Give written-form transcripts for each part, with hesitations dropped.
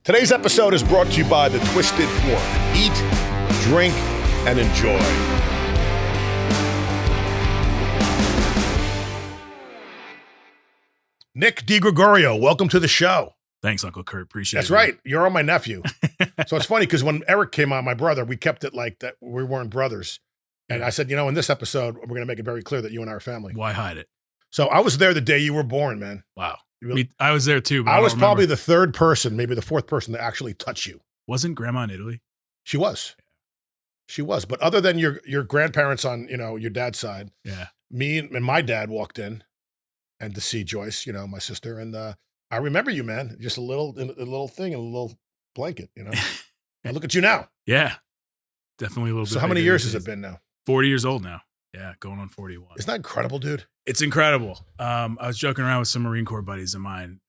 Today's episode is brought to you by the Twisted Fork. Eat, drink, and enjoy. Nick DeGregorio, welcome to the show. Thanks, Uncle Kurt. Appreciate it. That's right. You're on my nephew. So it's funny because when Eric came on, my brother, we kept it like that. We weren't brothers. And I said, in this episode, we're going to make it very clear that you and I are family. Why hide it? So I was there the day you were born, man. Wow. I was there too. But I was probably the third person, maybe the fourth person to actually touch you. Wasn't Grandma in Italy? She was. She was. But other than your grandparents on, your dad's side, Yeah. me and my dad walked in and to see Joyce, my sister. And I remember you, man. Just a little thing, a little blanket, And look at you now. Yeah. Definitely a little bit. So how many years has it been now? 40 years old now. Yeah, going on 41. Isn't that incredible, dude? It's incredible. I was joking around with some Marine Corps buddies of mine.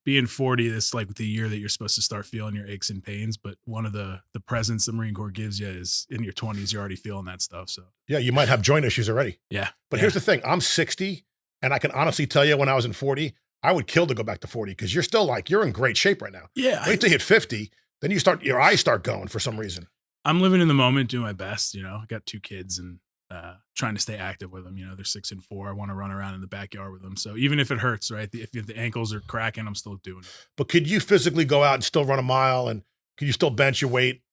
Being 40, that's like the year that you're supposed to start feeling your aches and pains. But one of the presents the Marine Corps gives you is in your 20s, you're already feeling that stuff. So yeah, you might have joint issues already. Yeah. But here's the thing. I'm 60, and I can honestly tell you when I was in 40, I would kill to go back to 40 because you're still you're in great shape right now. Yeah. Wait till you hit 50, then your eyes start going for some reason. I'm living in the moment, doing my best. I got 2 kids and trying to stay active with them. They're 6 and 4. I want to run around in the backyard with them. So even if it hurts, right? If the ankles are cracking, I'm still doing it. But could you physically go out and still run a mile, and could you still bench your weight?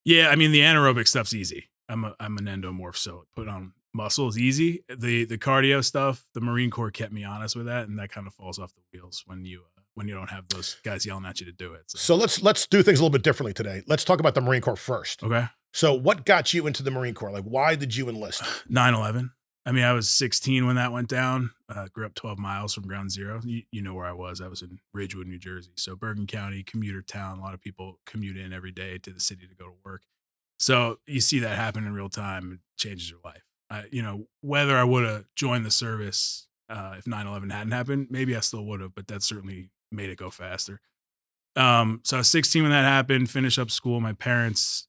Yeah, I mean the anaerobic stuff's easy. I'm an endomorph, so put on muscle is easy. The cardio stuff, the Marine Corps kept me honest with that, and that kind of falls off the wheels when you don't have those guys yelling at you to do it. So let's do things a little bit differently today. Let's talk about the Marine Corps first. Okay. So what got you into the Marine Corps? Like, why did you enlist? 9/11. I mean, I was 16 when that went down. Grew up 12 miles from ground zero. You know where I was. I was in Ridgewood, New Jersey. So Bergen County, commuter town. A lot of people commute in every day to the city to go to work. So you see that happen in real time. It changes your life. Whether I would have joined the service if 9/11 hadn't happened, maybe I still would have, but that certainly made it go faster. So I was 16 when that happened, finished up school. My parents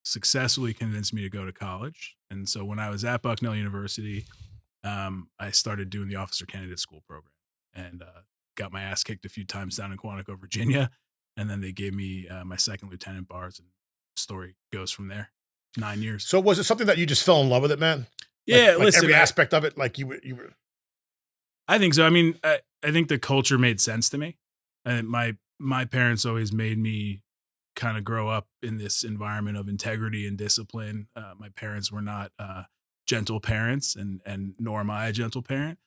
successfully convinced me to go to college. And so when I was at Bucknell University, I started doing the officer candidate school program and got my ass kicked a few times down in Quantico, Virginia. And then they gave me my second lieutenant bars, and the story goes from there. 9 years. So was it something that you just fell in love with it, man? Yeah, listen, every aspect of it, like you were. I think so. I mean, I think the culture made sense to me. And my parents always made me kind of grow up in this environment of integrity and discipline. My parents were not gentle parents, and nor am I a gentle parent.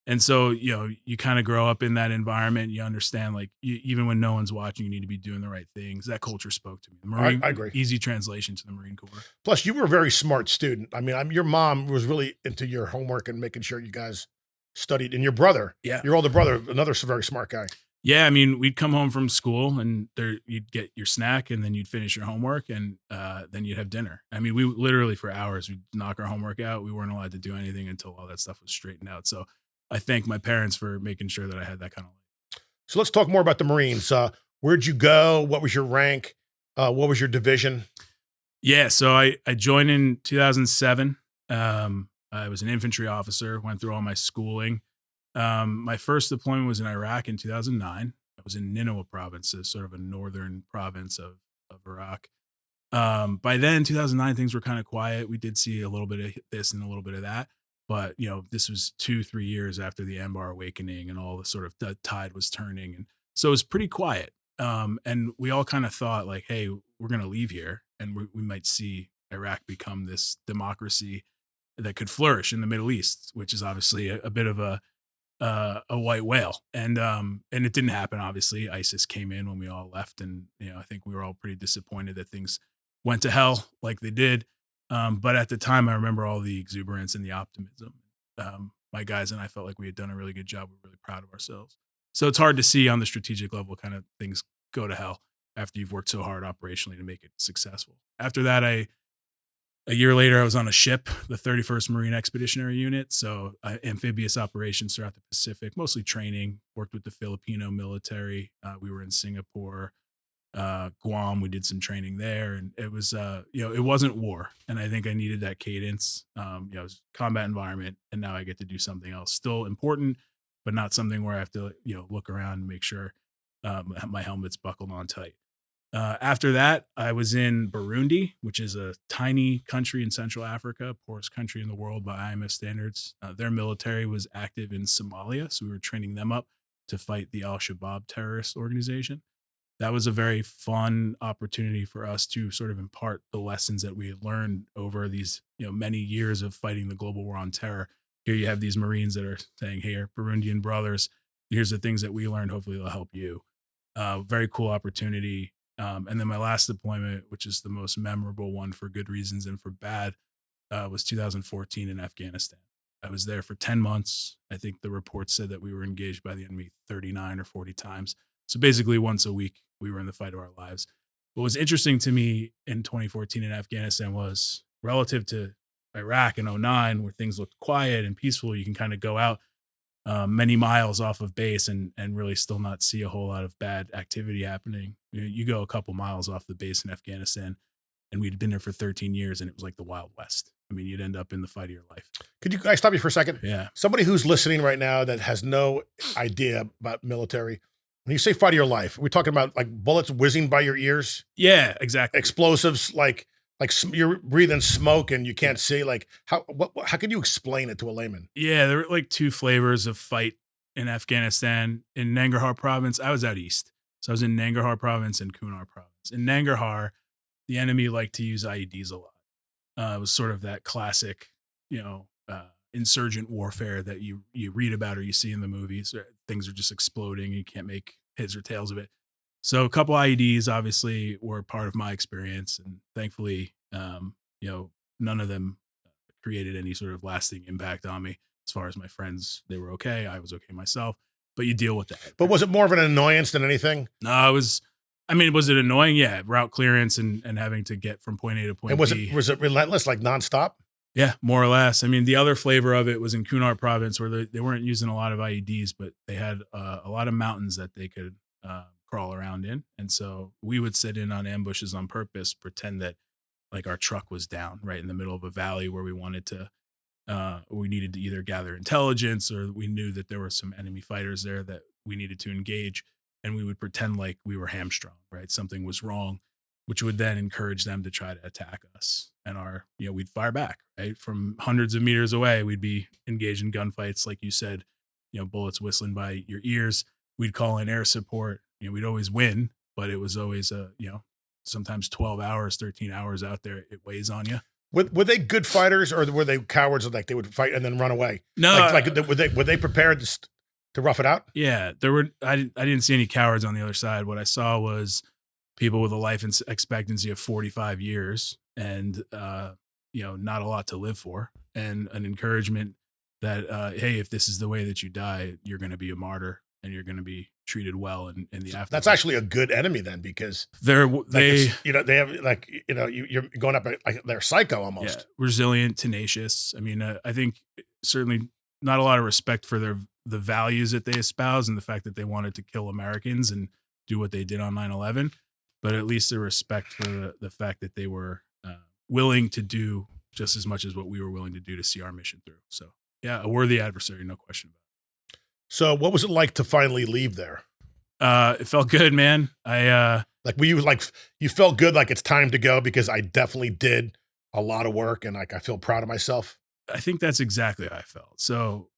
And so, you kind of grow up in that environment. You understand, even when no one's watching, you need to be doing the right things. That culture spoke to me. I agree. Easy translation to the Marine Corps. Plus, you were a very smart student. I mean, your mom was really into your homework and making sure you guys studied. And your brother, your older brother, another very smart guy. Yeah, I mean, we'd come home from school and you'd get your snack, and then you'd finish your homework, and then you'd have dinner. I mean, we literally for hours, we'd knock our homework out. We weren't allowed to do anything until all that stuff was straightened out. So I thank my parents for making sure that I had that kind of life. So let's talk more about the Marines. Where'd you go? What was your rank? What was your division? Yeah, so I joined in 2007. I was an infantry officer, went through all my schooling. My first deployment was in Iraq in 2009. I was in Nineveh province, sort of a northern province of Iraq. By then, 2009, things were kind of quiet. We did see a little bit of this and a little bit of that. But, this was 2-3 years after the Anbar awakening and all the sort of the tide was turning. And so it was pretty quiet. And we all kind of thought like, hey, we're going to leave here and we might see Iraq become this democracy that could flourish in the Middle East, which is obviously a bit of a white whale. And it didn't happen. Obviously, ISIS came in when we all left. And, I think we were all pretty disappointed that things went to hell like they did. But at the time, I remember all the exuberance and the optimism. My guys and I felt like we had done a really good job. We're really proud of ourselves. So it's hard to see on the strategic level kind of things go to hell after you've worked so hard operationally to make it successful. After that, a year later, I was on a ship, the 31st Marine Expeditionary Unit. So amphibious operations throughout the Pacific, mostly training, worked with the Filipino military. We were in Singapore, Guam. We did some training there, and it was, it wasn't war. And I think I needed that cadence. It was a combat environment, and now I get to do something else. Still important, but not something where I have to, look around and make sure My helmet's buckled on tight. After that, I was in Burundi, which is a tiny country in Central Africa, poorest country in the world by IMF standards. Their military was active in Somalia, so we were training them up to fight the Al Shabaab terrorist organization. That was a very fun opportunity for us to sort of impart the lessons that we had learned over these, many years of fighting the global war on terror. Here you have these Marines that are saying, "Hey, our Burundian brothers, here's the things that we learned. Hopefully, they'll help you." Very cool opportunity. And then my last deployment, which is the most memorable one for good reasons and for bad, was 2014 in Afghanistan. I was there for 10 months. I think the report said that we were engaged by the enemy 39 or 40 times. So basically, once a week, we were in the fight of our lives. What was interesting to me in 2014 in Afghanistan was relative to Iraq in '09, where things looked quiet and peaceful. You can kind of go out many miles off of base and really still not see a whole lot of bad activity happening. You go a couple miles off the base in Afghanistan, and we'd been there for 13 years, and it was like the Wild West. I mean, you'd end up in the fight of your life. Could you guys stop you for a second? Yeah. Somebody who's listening right now that has no idea about military, when you say fight of your life, we're talking about like bullets whizzing by your ears, Yeah, exactly. explosives, you're breathing smoke and you can't see. Like how could you explain it to a layman? Yeah, there were like two flavors of fight in Afghanistan. In Nangarhar province, I was out east. So I was in Nangarhar province and Kunar province. In Nangarhar, the enemy liked to use IEDs a lot. It was sort of that classic, insurgent warfare that you read about or you see in the movies. Things are just exploding. You can't make heads or tails of it. So a couple IEDs obviously were part of my experience, and thankfully, none of them created any sort of lasting impact on me. As far as my friends, they were okay. I was okay myself, but you deal with that. But was it more of an annoyance than anything? No, it was. I mean, was it annoying? Yeah, route clearance and having to get from point A to point And was B. it relentless, like nonstop? Yeah, more or less. I mean, the other flavor of it was in Kunar province where they weren't using a lot of IEDs, but they had a lot of mountains that they could crawl around in. And so we would sit in on ambushes on purpose, pretend that like our truck was down right in the middle of a valley where we needed to either gather intelligence or we knew that there were some enemy fighters there that we needed to engage. And we would pretend like we were hamstrung, right? Something was wrong, which would then encourage them to try to attack us. And we'd fire back, right? From hundreds of meters away, we'd be engaged in gunfights. Like you said, bullets whistling by your ears. We'd call in air support. We'd always win, but it was always sometimes 12 hours, 13 hours out there. It weighs on you. Were they good fighters or were they cowards? Like they would fight and then run away? No, were they prepared to rough it out? Yeah, I didn't see any cowards on the other side. What I saw was people with a life expectancy of 45 years and not a lot to live for, and an encouragement that hey, if this is the way that you die, you're going to be a martyr and you're going to be treated well in the afterlife. That's actually a good enemy then, because they they have you're going up like they're psycho almost. Yeah, resilient, tenacious. I mean, I think certainly not a lot of respect for the values that they espouse and the fact that they wanted to kill Americans and do what they did on 9/11, but at least a respect for the fact that they were willing to do just as much as what we were willing to do to see our mission through. So yeah, a worthy adversary, no question about it. So what was it like to finally leave there? It felt good, man. You felt good, like it's time to go, because I definitely did a lot of work and like I feel proud of myself. I think that's exactly how I felt. So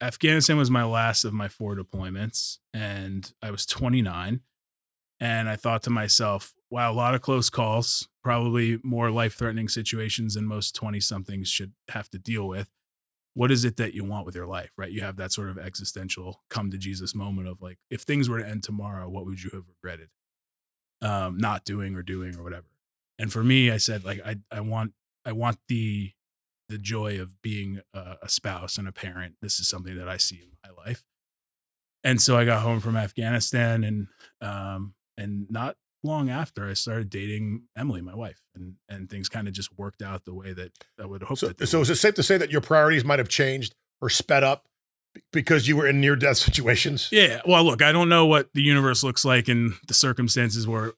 Afghanistan was my last of my 4 deployments, and I was 29. And I thought to myself, wow, a lot of close calls, probably more life-threatening situations than most 20-somethings should have to deal with. What is it that you want with your life, right? You have that sort of existential come to Jesus moment of like, if things were to end tomorrow, what would you have regretted? Not doing or doing or whatever. And for me, I said, like, I want the joy of being a spouse and a parent. This is something that I see in my life. And so I got home from Afghanistan, and not long after I started dating Emily, my wife, and things kind of just worked out the way that I would hope. So is it safe to say that your priorities might have changed or sped up because you were in near-death situations? Yeah. Well, look, I don't know what the universe looks like in the circumstances where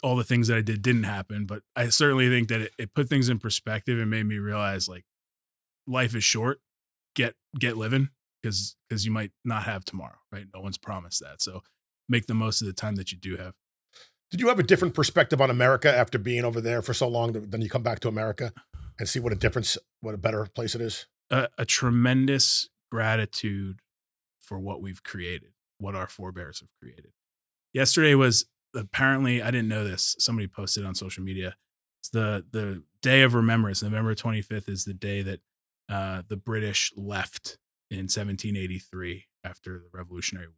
all the things that I did didn't happen, but I certainly think that it put things in perspective and made me realize like life is short. Get living, because you might not have tomorrow, right? No one's promised that. So make the most of the time that you do have. Did you have a different perspective on America after being over there for so long, then you come back to America and see what a better place it is? A tremendous gratitude for what we've created, what our forebears have created. Yesterday was apparently, I didn't know this. Somebody posted on social media. It's the day of remembrance. November 25th is the day that the British left in 1783 after the Revolutionary War.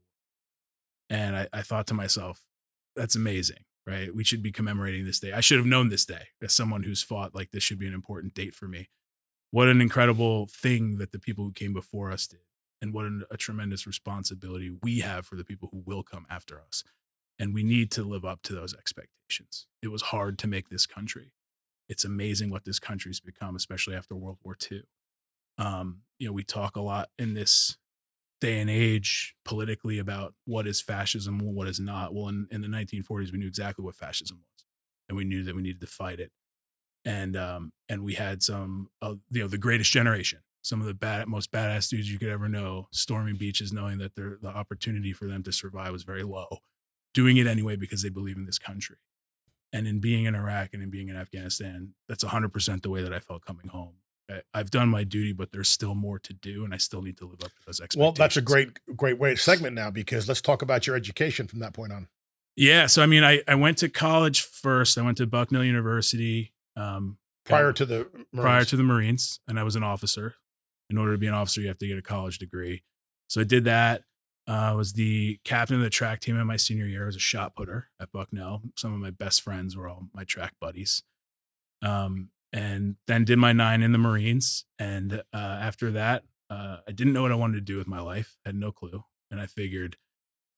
And I thought to myself, that's amazing, right? We should be commemorating this day. I should have known this day as someone who's fought. Like, this should be an important date for me. What an incredible thing that the people who came before us did, and what a tremendous responsibility we have for the people who will come after us. And we need to live up to those expectations. It was hard to make this country. It's amazing what this country's become, especially after World War II. We talk a lot in this day and age politically about what is fascism and what is not. Well, in the 1940s, we knew exactly what fascism was, and we knew that we needed to fight it. And we had some, the greatest generation, some of the most badass dudes you could ever know, storming beaches, knowing that the opportunity for them to survive was very low, doing it anyway because they believe in this country. And in being in Iraq and in being in Afghanistan, that's 100% the way that I felt coming home. I've done my duty, but there's still more to do, and I still need to live up to those Well, that's a expectations. great way segment now, because let's talk about your education from that point on. Yeah, so I mean, I went to college first. I went to Bucknell University. Prior Got to the prior Marines. to the Marines, and I was an officer. In order to be an officer, you have to get a college degree. So I did that. I was the captain of the track team in my senior year. I was a shot putter at Bucknell. Some of my best friends were all my track buddies. And then did my 9 in the Marines. And after that, I didn't know what I wanted to do with my life. Had no clue. And I figured,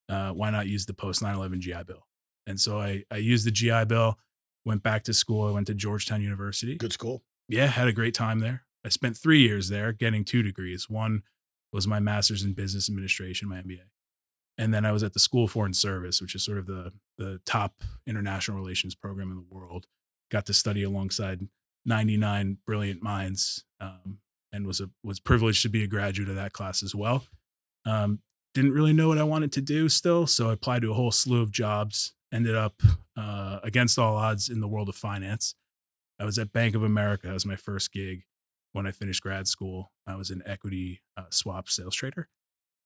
why not use the post 9/11 GI Bill? And so I used the GI Bill, went back to school. I went to Georgetown University. Good school. Yeah, had a great time there. I spent 3 years there getting 2 degrees. One was my master's in business administration, my MBA. And then I was at the School of Foreign Service, which is sort of the top international relations program in the world. Got to study alongside 99 brilliant minds, and was privileged to be a graduate of that class as well. Um, didn't really know what I wanted to do still, so I applied to a whole slew of jobs. Ended up against all odds in the world of finance. I was at Bank of America. That was my first gig when I finished grad school. I was an equity swap sales trader,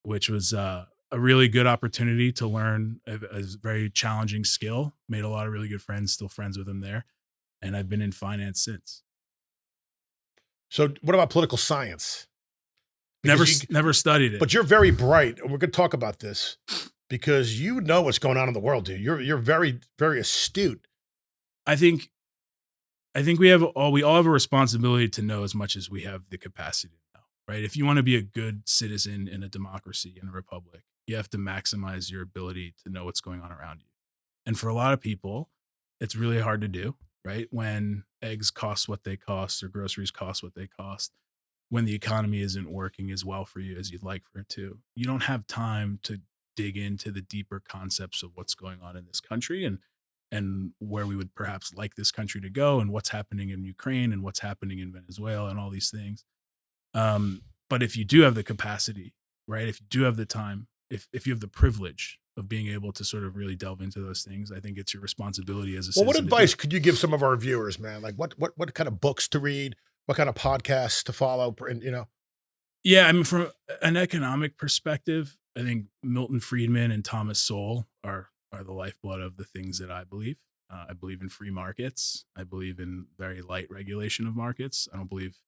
which was a really good opportunity to learn a very challenging skill. Made a lot of really good friends, still friends with them there. And I've been in finance since. So what about political science? Because you Never studied it. but you're very bright, and we're gonna talk about this because you know what's going on in the world, dude. You're very, very astute. I think we all have a responsibility to know as much as we have the capacity to know, right? If you want to be a good citizen in a democracy, in a republic, you have to maximize your ability to know what's going on around you. And for a lot of people, it's really hard to do, right? When eggs cost what they cost or groceries cost what they cost, when the economy isn't working as well for you as you'd like for it to, you don't have time to dig into the deeper concepts of what's going on in this country, and where we would perhaps like this country to go, and what's happening in Ukraine and what's happening in Venezuela and all these things. But if you do have the capacity, right? If you do have the time, if you have the privilege of being able to sort of really delve into those things, I think it's your responsibility as a Well, what citizen to do advice it. could you give some of our viewers, man? Like what kind of books to read? What kind of podcasts to follow? And Yeah, I mean, from an economic perspective, I think Milton Friedman and Thomas Sowell are the lifeblood of the things that I believe. I believe in free markets. I believe in very light regulation of markets. I don't believe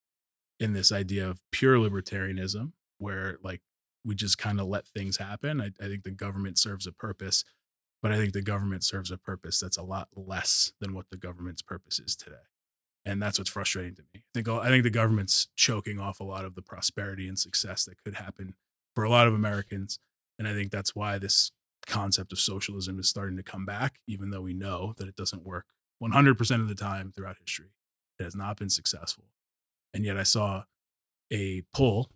in this idea of pure libertarianism, where like we just kind of let things happen. I think the government serves a purpose, but I think the government serves a purpose that's a lot less than what the government's purpose is today. And that's what's frustrating to me. I think the government's choking off a lot of the prosperity and success that could happen for a lot of Americans. And I think that's why this concept of socialism is starting to come back, even though we know that it doesn't work 100% of the time throughout history. It has not been successful. And yet I saw a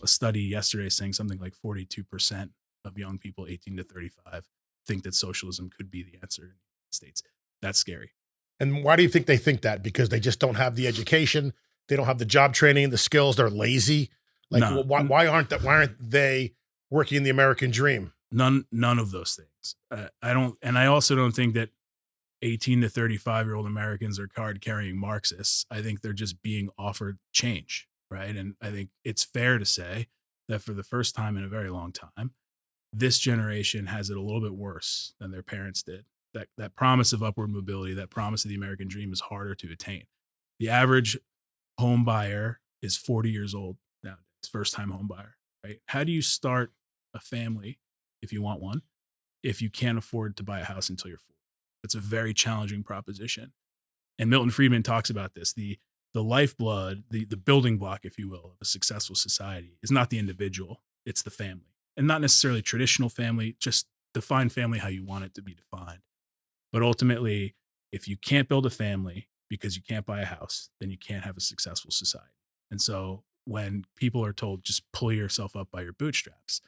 study yesterday saying something like 42% of young people 18 to 35 think that socialism could be the answer in the United States. That's scary. and why do you think they think that? Because they just don't have the education, they don't have the job training, the skills, they're lazy. Like No, why aren't they working in the American dream? None of those things. I don't, and I also don't think that 18 to 35-year-old Americans are card carrying Marxists. I think they're just being offered change, right? And I think it's fair to say that for the first time in a very long time, this generation has it a little bit worse than their parents did. That promise of upward mobility, that promise of the American dream is harder to attain. The average home buyer is 40 years old nowadays, first time home buyer, right? How do you start a family if you want one, if you can't afford to buy a house until you're 40? That's a very challenging proposition. And Milton Friedman talks about this. The lifeblood, the building block, if you will, of a successful society is not the individual, it's the family. And not necessarily traditional family, just define family how you want it to be defined. But ultimately, if you can't build a family because you can't buy a house, then you can't have a successful society. And so when people are told just pull yourself up by your bootstraps,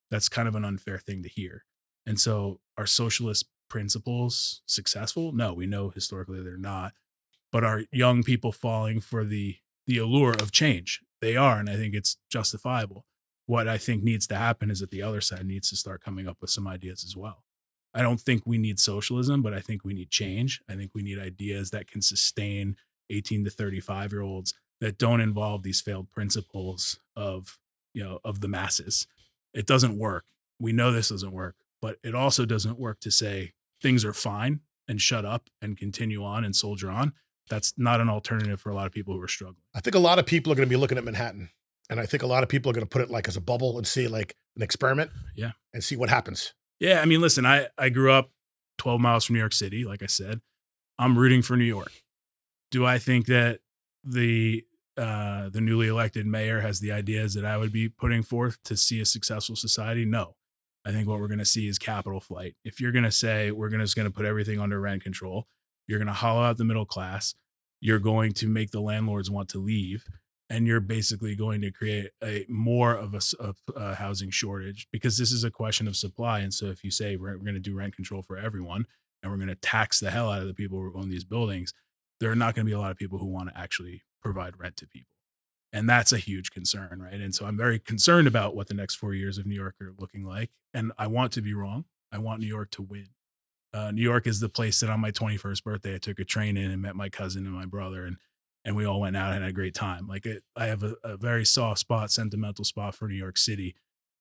that's kind of an unfair thing to hear. And so are socialist principles successful? No, we know historically they're not. But are young people falling for the allure of change? They are, and I think it's justifiable. What I think needs to happen is that the other side needs to start coming up with some ideas as well. I don't think we need socialism, but I think we need change. I think we need ideas that can sustain 18 to 35-year-olds that don't involve these failed principles of, of the masses. It doesn't work. We know this doesn't work, but it also doesn't work to say things are fine and shut up and continue on and soldier on. That's not an alternative for a lot of people who are struggling. I think a lot of people are going to be looking at Manhattan, and I think a lot of people are going to put it like as a bubble and see like an experiment, Yeah. and see what happens. Yeah. I mean, listen, I grew up 12 miles from New York City. Like I said, I'm rooting for New York. Do I think that the newly elected mayor has the ideas that I would be putting forth to see a successful society? No. I think what we're going to see is capital flight. If you're going to say we're just going to put everything under rent control, you're going to hollow out the middle class, you're going to make the landlords want to leave, and you're basically going to create more of a housing shortage, because this is a question of supply. And so if you say we're going to do rent control for everyone and we're going to tax the hell out of the people who own these buildings, there are not going to be a lot of people who want to actually provide rent to people. And that's a huge concern, right? And so I'm very concerned about what the next 4 years of New York are looking like. And I want to be wrong. I want New York to win. New York is the place that on my 21st birthday, I took a train in and met my cousin and my brother, and we all went out and had a great time. I have a very soft spot, sentimental spot for New York City.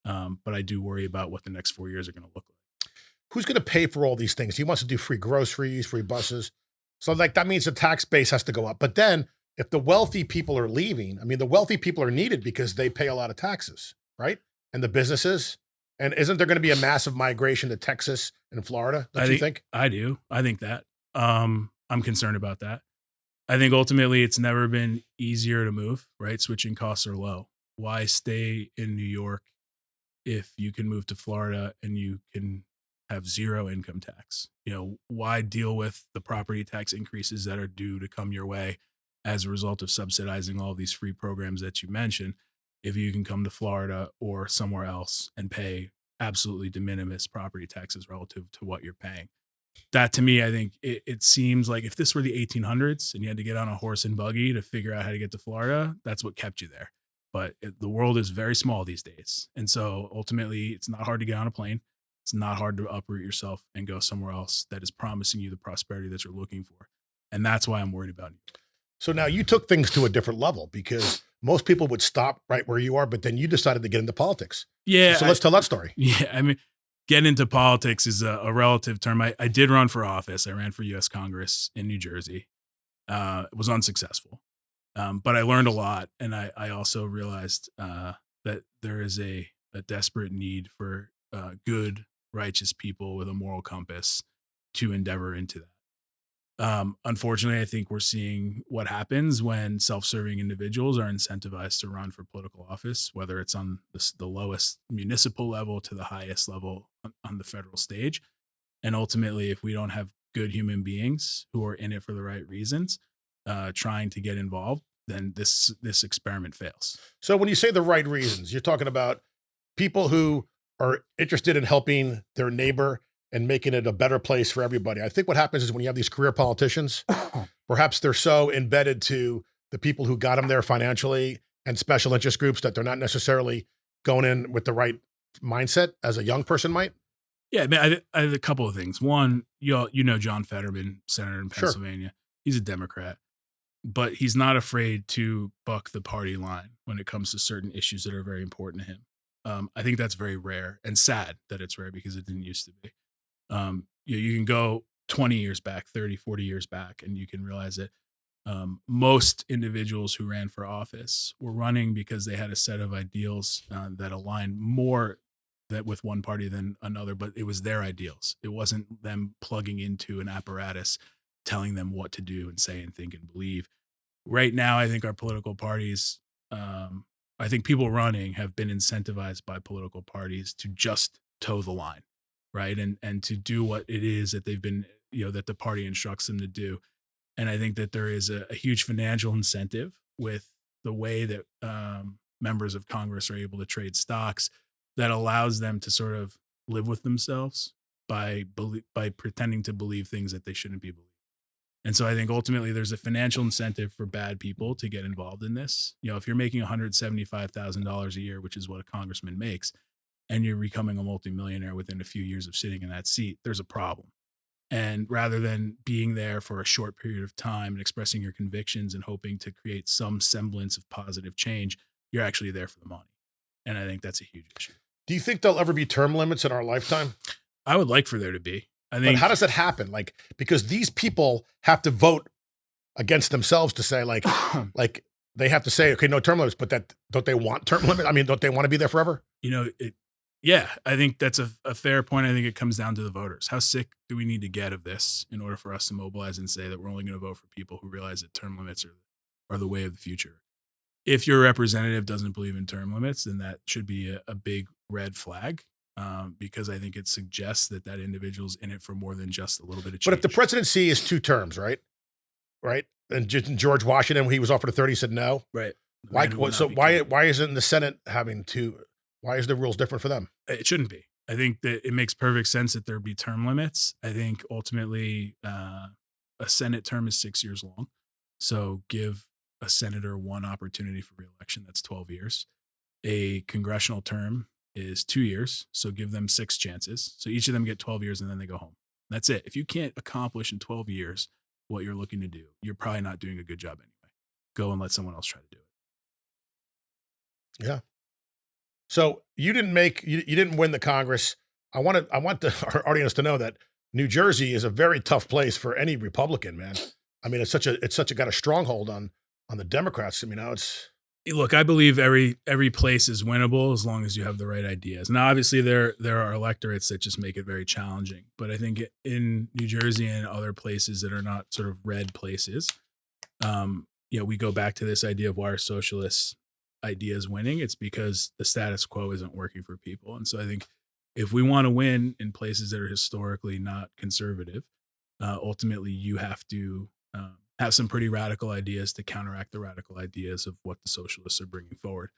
But I do worry about what the next 4 years are going to look like. Who's going to pay for all these things? He wants to do free groceries, free buses. So like that means the tax base has to go up. But then if the wealthy people are leaving, I mean, the wealthy people are needed because they pay a lot of taxes, right? And the businesses. And isn't there going to be a massive migration to Texas and Florida? Don't you think? I do. I think that. I'm concerned about that. I think ultimately it's never been easier to move, right? Switching costs are low. Why stay in New York if you can move to Florida and you can have zero income tax? Why deal with the property tax increases that are due to come your way as a result of subsidizing all these free programs that you mentioned, if you can come to Florida or somewhere else and pay absolutely de minimis property taxes relative to what you're paying? That to me, I think it seems like if this were the 1800s and you had to get on a horse and buggy to figure out how to get to Florida, that's what kept you there. But the world is very small these days. And so ultimately, it's not hard to get on a plane. It's not hard to uproot yourself and go somewhere else that is promising you the prosperity that you're looking for. And that's why I'm worried about it. So now you took things to a different level because most people would stop right where you are, but then you decided to get into politics. Yeah. So let's tell that story. Yeah. I mean, getting into politics is a relative term. I did run for office. I ran for U.S. Congress in New Jersey. It was unsuccessful. But I learned a lot. And I also realized that there is a desperate need for good, righteous people with a moral compass to endeavor into that. Unfortunately, I think we're seeing what happens when self-serving individuals are incentivized to run for political office, whether it's on the lowest municipal level to the highest level on the federal stage. And ultimately, if we don't have good human beings who are in it for the right reasons, trying to get involved, then this experiment fails. So when you say the right reasons, you're talking about people who are interested in helping their neighbor and making it a better place for everybody. I think what happens is when you have these career politicians, perhaps they're so embedded to the people who got them there financially and special interest groups that they're not necessarily going in with the right mindset as a young person might? Yeah, I mean, I have a couple of things. One, you know John Fetterman, senator in Sure. Pennsylvania. He's a Democrat, but he's not afraid to buck the party line when it comes to certain issues that are very important to him. I think that's very rare and sad that it's rare because it didn't used to be. You can go 20 years back, 30, 40 years back, and you can realize that most individuals who ran for office were running because they had a set of ideals that aligned more that with one party than another, but it was their ideals. It wasn't them plugging into an apparatus telling them what to do and say and think and believe. Right now, I think our political parties, I think people running have been incentivized by political parties to just toe the line, right? And to do what it is that they've been, that the party instructs them to do. And I think that there is a huge financial incentive with the way that members of Congress are able to trade stocks that allows them to sort of live with themselves by pretending to believe things that they shouldn't be believing. And so I think ultimately there's a financial incentive for bad people to get involved in this. If you're making $175,000 a year, which is what a congressman makes, and you're becoming a multimillionaire within a few years of sitting in that seat, there's a problem. And rather than being there for a short period of time and expressing your convictions and hoping to create some semblance of positive change, you're actually there for the money. And I think that's a huge issue. Do you think there'll ever be term limits in our lifetime? I would like for there to be. I But think how does that happen? Like, because these people have to vote against themselves to say like they have to say, okay, no term limits, but don't they want term limit? I mean, don't they want to be there forever? Yeah, I think that's a fair point. I think it comes down to the voters. How sick do we need to get of this in order for us to mobilize and say that we're only going to vote for people who realize that term limits are the way of the future? If your representative doesn't believe in term limits, then that should be a big red flag, because I think it suggests that individual's in it for more than just a little bit of change. But if the presidency is 2 terms, right? And George Washington, when he was offered a 30, said no. Right. Why isn't the Senate having to? Why is the rules different for them? It shouldn't be. I think that it makes perfect sense that there be term limits. I think ultimately a Senate term is 6 years long. So give a senator one opportunity for reelection. That's 12 years. A congressional term is 2 years. So give them 6 chances. So each of them get 12 years and then they go home. That's it. If you can't accomplish in 12 years what you're looking to do, you're probably not doing a good job anyway. Go and let someone else try to do it. Yeah. So you didn't win the Congress. I want our audience to know that New Jersey is a very tough place for any Republican, man. I mean, it's got a stronghold on the Democrats. I mean, now it's. Look, I believe every place is winnable as long as you have the right ideas. Now, obviously, there are electorates that just make it very challenging. But I think in New Jersey and other places that are not sort of red places, we go back to this idea of why are socialists ideas winning. It's because the status quo isn't working for people. And so I think if we want to win in places that are historically not conservative, ultimately you have to have some pretty radical ideas to counteract the radical ideas of what the socialists are bringing forward.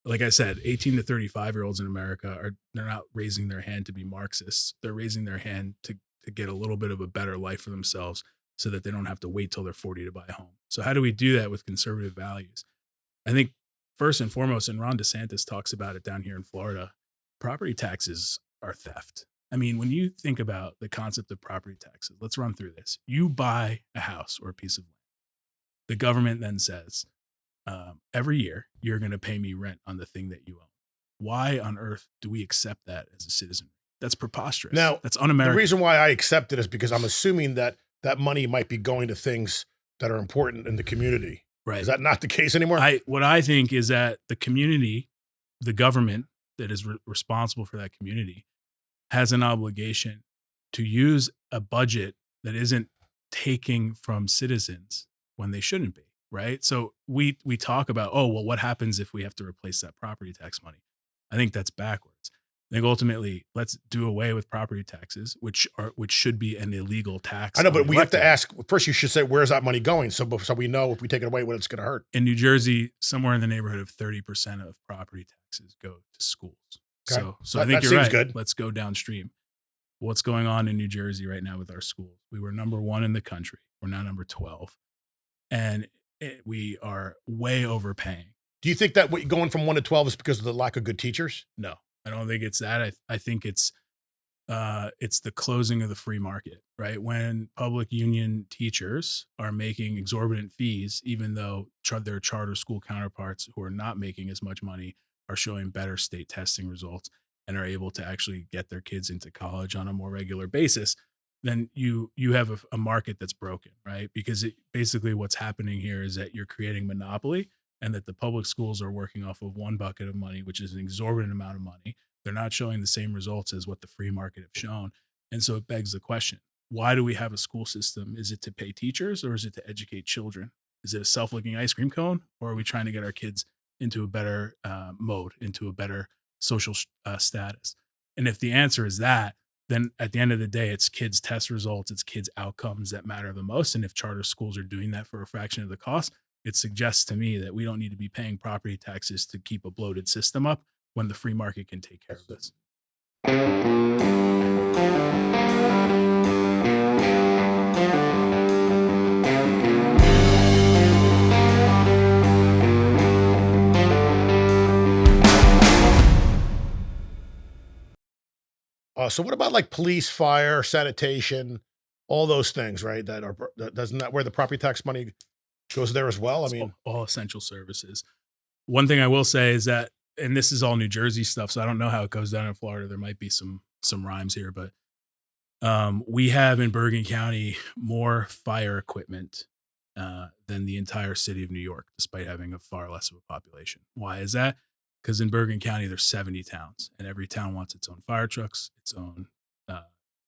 Like I said, 18 to 35-year-olds in America they're not raising their hand to be Marxists. They're raising their hand to get a little bit of a better life for themselves so that they don't have to wait till they're 40 to buy a home. So how do we do that with conservative values? I think first and foremost, and Ron DeSantis talks about it down here in Florida, property taxes are theft. I mean, when you think about the concept of property taxes, let's run through this. You buy a house or a piece of land. The government then says, every year you're going to pay me rent on the thing that you own. Why on earth do we accept that as a citizen? That's preposterous. Now, that's un-American. The reason why I accept it is because I'm assuming that money might be going to things that are important in the community. Right. Is that not the case anymore? What I think is that the community, the government that is responsible for that community, has an obligation to use a budget that isn't taking from citizens when they shouldn't be, right? So we talk about, what happens if we have to replace that property tax money? I think that's backwards. I think ultimately, let's do away with property taxes, which should be an illegal tax. I know, but we have to ask first. You should say, where's that money going? So we know if we take it away, what it's going to hurt. In New Jersey, somewhere in the neighborhood of 30% of property taxes go to schools. Okay. So I think you're right. Good. Let's go downstream. What's going on in New Jersey right now with our schools? We were number 1 in the country. We're now number 12, and we are way overpaying. Do you think that going from 1 to 12 is because of the lack of good teachers? No. I don't think it's that. I think it's the closing of the free market, right? When public union teachers are making exorbitant fees, even though their charter school counterparts who are not making as much money are showing better state testing results and are able to actually get their kids into college on a more regular basis, then you have a market that's broken, right? Because basically what's happening here is that you're creating monopoly, and that the public schools are working off of one bucket of money, which is an exorbitant amount of money. They're not showing the same results as what the free market have shown. And so it begs the question, why do we have a school system? Is it to pay teachers, or is it to educate children? Is it a self-licking ice cream cone, or are we trying to get our kids into a better mode, into a better social status? And if the answer is that, then at the end of the day, it's kids' test results, it's kids' outcomes that matter the most. And if charter schools are doing that for a fraction of the cost, it suggests to me that we don't need to be paying property taxes to keep a bloated system up when the free market can take care of this. So what about like police, fire, sanitation, all those things, right? Doesn't that where the property tax money goes there as well? I It's mean, all essential services. One thing I will say is that, and this is all New Jersey stuff, so I don't know how it goes down in Florida. There might be some rhymes here, but we have in Bergen County more fire equipment than the entire city of New York, despite having a far less of a population. Why is that? Because in Bergen County, there's 70 towns, and every town wants its own fire trucks, its own uh,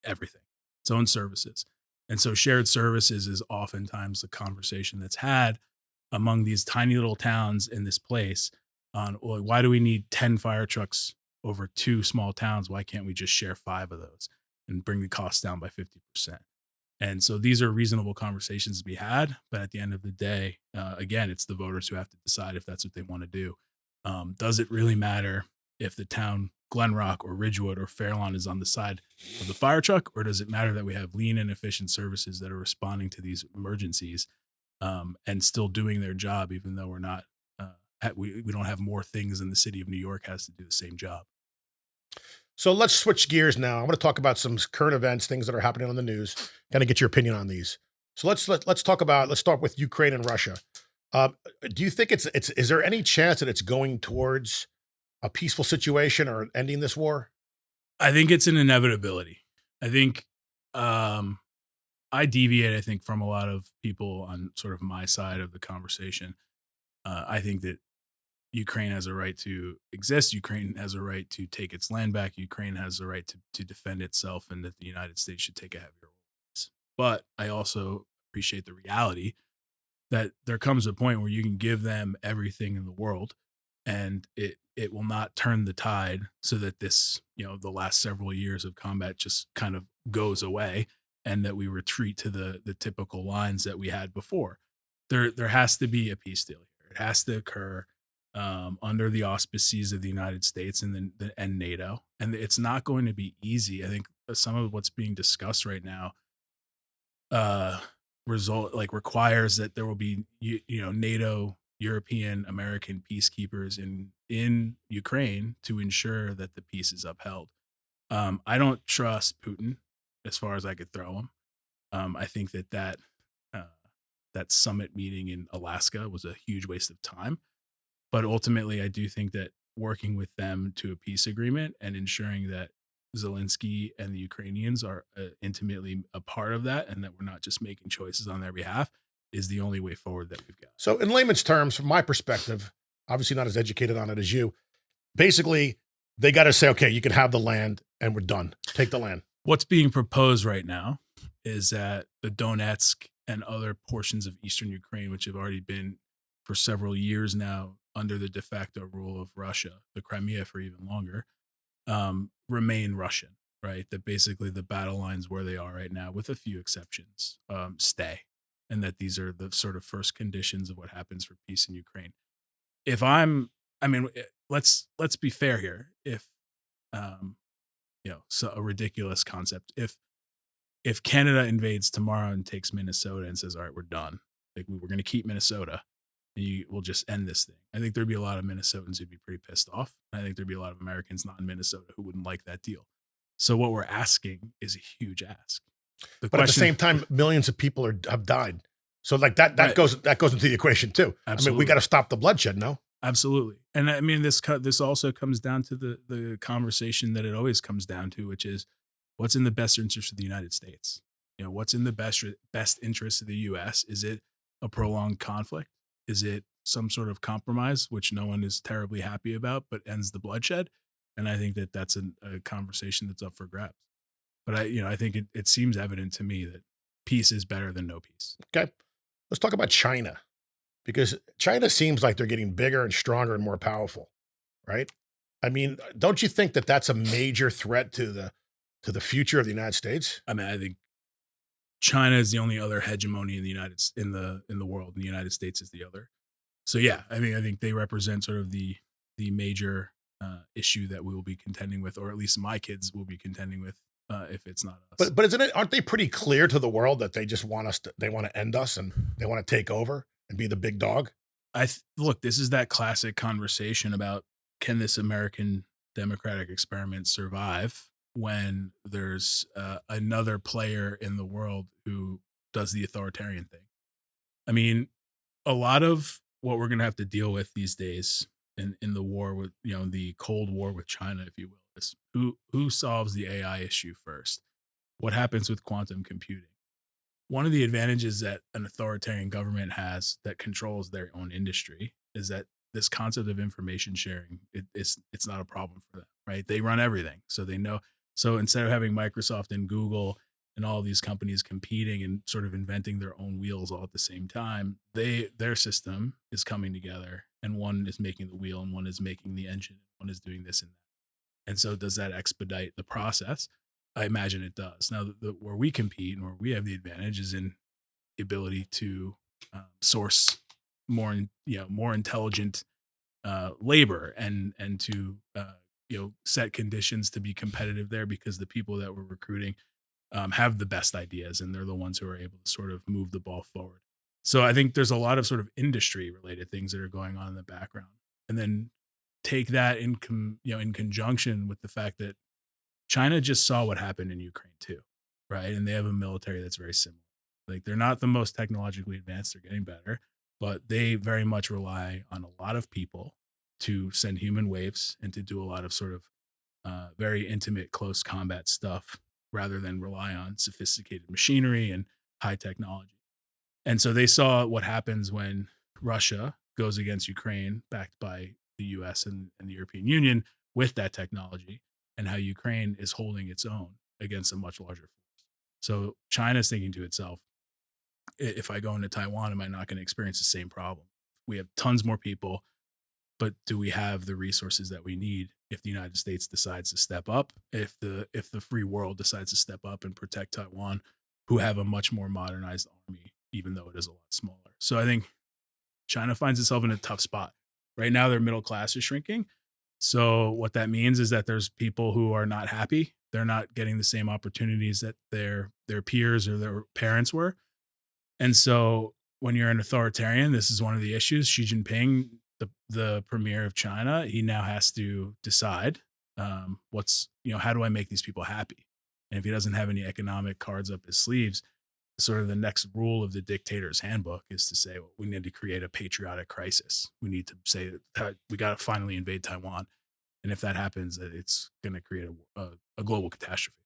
everything, its own services. And so shared services is oftentimes the conversation that's had among these tiny little towns in this place on, well, why do we need 10 fire trucks over two small towns? Why can't we just share 5 of those and bring the cost down by 50%? And so these are reasonable conversations to be had. But at the end of the day, again, it's the voters who have to decide if that's what they want to do. Does it really matter if the town Glen Rock or Ridgewood or Fairlawn is on the side of the fire truck, or does it matter that we have lean and efficient services that are responding to these emergencies and still doing their job, even though we're not, we don't have more things than the city of New York has to do the same job? so let's switch gears now. I want to talk about some current events, things that are happening on the news. Kind of get your opinion on these. So let's talk about let's start with Ukraine and Russia. Uh, do you think it's is there any chance that it's going towards a peaceful situation or ending this war? I think it's an inevitability. I think um, I deviate, I think, from a lot of people on sort of my side of the conversation. I think that Ukraine has a right to exist. Ukraine has a right to take its land back. Ukraine has a right to defend itself, and that the United States should take a heavier role in this. But I also appreciate the reality that there comes a point where you can give them everything in the world, and it will not turn the tide, so that this, the last several years of combat just kind of goes away, and that we retreat to the typical lines that we had before. There has to be a peace deal here. It has to occur under the auspices of the United States and and NATO, and it's not going to be easy. I think some of what's being discussed right now uh requires that there will be NATO, European, American peacekeepers in Ukraine to ensure that the peace is upheld. I don't trust Putin as far as I could throw him. I think uh, that summit meeting in Alaska was a huge waste of time. But ultimately, I do think that working with them to a peace agreement and ensuring that Zelensky and the Ukrainians are intimately a part of that, and that we're not just making choices on their behalf, is the only way forward that we've got. So, in layman's terms, from my perspective, obviously not as educated on it as you, basically, they got to say, okay, you can have the land and we're done. Take the land. What's being proposed right now is that the Donetsk and other portions of eastern Ukraine, which have already been for several years now under the de facto rule of Russia, the Crimea for even longer, remain Russian, right? That basically the battle lines where they are right now, with a few exceptions, stay, and that these are the sort of first conditions of what happens for peace in Ukraine. If I'm, I mean, let's be fair here. If um, so a ridiculous concept. If Canada invades tomorrow and takes Minnesota and says, "All right, we're done," like we're going to keep Minnesota, and you will just end this thing. I think there'd be a lot of Minnesotans who'd be pretty pissed off. I think there'd be a lot of Americans not in Minnesota who wouldn't like that deal. So what we're asking is a huge ask. The But at the question, same time, millions of people have died. So like that Right. goes into the equation too. I mean, Absolutely. we got to stop the bloodshed. No, absolutely, and I mean this also comes down to the conversation that it always comes down to, which is what's in the best interest of the United States. What's in the best interest of the U.S. Is it a prolonged conflict? Is it some sort of compromise, which no one is terribly happy about, but ends the bloodshed? And I think that that's a conversation that's up for grabs. But I think it seems evident to me that peace is better than no peace. okay. Let's talk about China, because China seems like they're getting bigger and stronger and more powerful, right? I mean, don't you think that that's a major threat to the future of the United States? I mean, I think China is the only other hegemony in the in the world, and the United States is the other. So yeah, I mean, I think they represent sort of the major issue that we will be contending with, or at least my kids will be contending with, if it's not us. But aren't they pretty clear to the world that they just want they want to end us and they want to take over and be the big dog? Look, this is that classic conversation about can this American democratic experiment survive when there's another player in the world who does the authoritarian thing. I mean, a lot of what we're going to have to deal with these days in the war with, the Cold War with China, if you will, is who solves the AI issue first? What happens with quantum computing? One of the advantages that an authoritarian government has that controls their own industry is that this concept of information sharing, it's not a problem for them, right? They run everything. So they know. So instead of having Microsoft and Google and all these companies competing and sort of inventing their own wheels all at the same time, their system is coming together, and one is making the wheel and one is making the engine, one is doing this and that. And so does that expedite the process? I imagine it does. Now, where we compete and where we have the advantage is in the ability to source more intelligent labor and to set conditions to be competitive there, because the people that we're recruiting have the best ideas, and they're the ones who are able to sort of move the ball forward. So I think there's a lot of sort of industry related things that are going on in the background, and then take that in conjunction with the fact that China just saw what happened in Ukraine too, right? And they have a military that's very similar. Like, they're not the most technologically advanced, they're getting better, but they very much rely on a lot of people to send human waves and to do a lot of sort of very intimate, close combat stuff, rather than rely on sophisticated machinery and high technology. And so they saw what happens when Russia goes against Ukraine, backed by the US and the European Union with that technology, and how Ukraine is holding its own against a much larger force. So China's thinking to itself, if I go into Taiwan, am I not going to experience the same problem? We have tons more people, but do we have the resources that we need if the United States decides to step up, if the free world decides to step up and protect Taiwan, who have a much more modernized army, even though it is a lot smaller? So I think China finds itself in a tough spot. Right now, their middle class is shrinking. So what that means is that there's people who are not happy. They're not getting the same opportunities that their peers or their parents were. And so when you're an authoritarian, this is one of the issues. Xi Jinping, the premier of China, he now has to decide how do I make these people happy? And if he doesn't have any economic cards up his sleeves, sort of the next rule of the dictator's handbook is to say, well, we need to create a patriotic crisis. We need to say that we got to finally invade Taiwan. And if that happens, it's going to create a global catastrophe.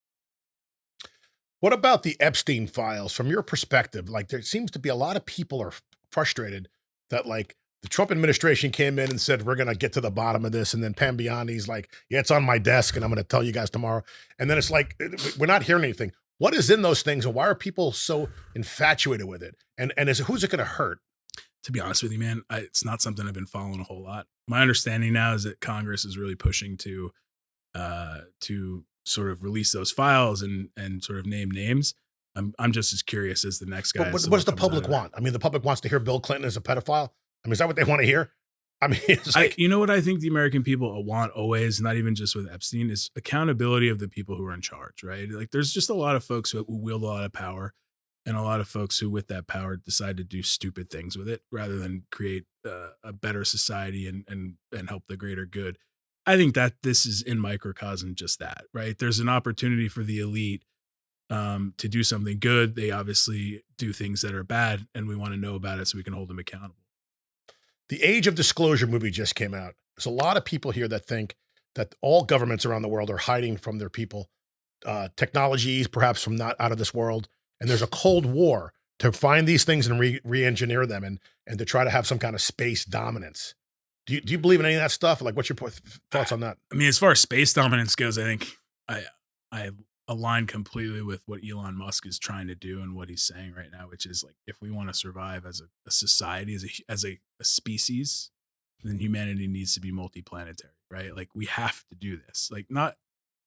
What about the Epstein files from your perspective? Like, there seems to be a lot of people are frustrated that, like, the Trump administration came in and said, we're going to get to the bottom of this. And then Pambiani's like, yeah, it's on my desk and I'm going to tell you guys tomorrow. And then it's like, we're not hearing anything. What is in those things, and why are people so infatuated with it? And who's it going to hurt? To be honest with you, man, it's not something I've been following a whole lot. My understanding now is that Congress is really pushing to sort of release those files and sort of name names. I'm just as curious as the next guy. What does the public want? I mean, the public wants to hear Bill Clinton is a pedophile. I mean, is that what they want to hear? I mean, it's like, you know what I think the American people want always, not even just with Epstein, is accountability of the people who are in charge, right? Like, there's just a lot of folks who wield a lot of power. and a lot of folks who with that power decide to do stupid things with it rather than create a better society and help the greater good. I think that this is in microcosm just that, right? There's an opportunity for the elite to do something good. They obviously do things that are bad, and we want to know about it so we can hold them accountable. The Age of Disclosure movie just came out. There's a lot of people here that think that all governments around the world are hiding from their people, technologies perhaps from not out of this world, and there's a Cold War to find these things and re-engineer them and to try to have some kind of space dominance. Do you believe in any of that stuff? Like, what's your thoughts on that? I mean, as far as space dominance goes, I think I align completely with what Elon Musk is trying to do and what he's saying right now, which is like, if we want to survive as a society, as a species, then humanity needs to be multiplanetary, right? Like, we have to do this. Like, not,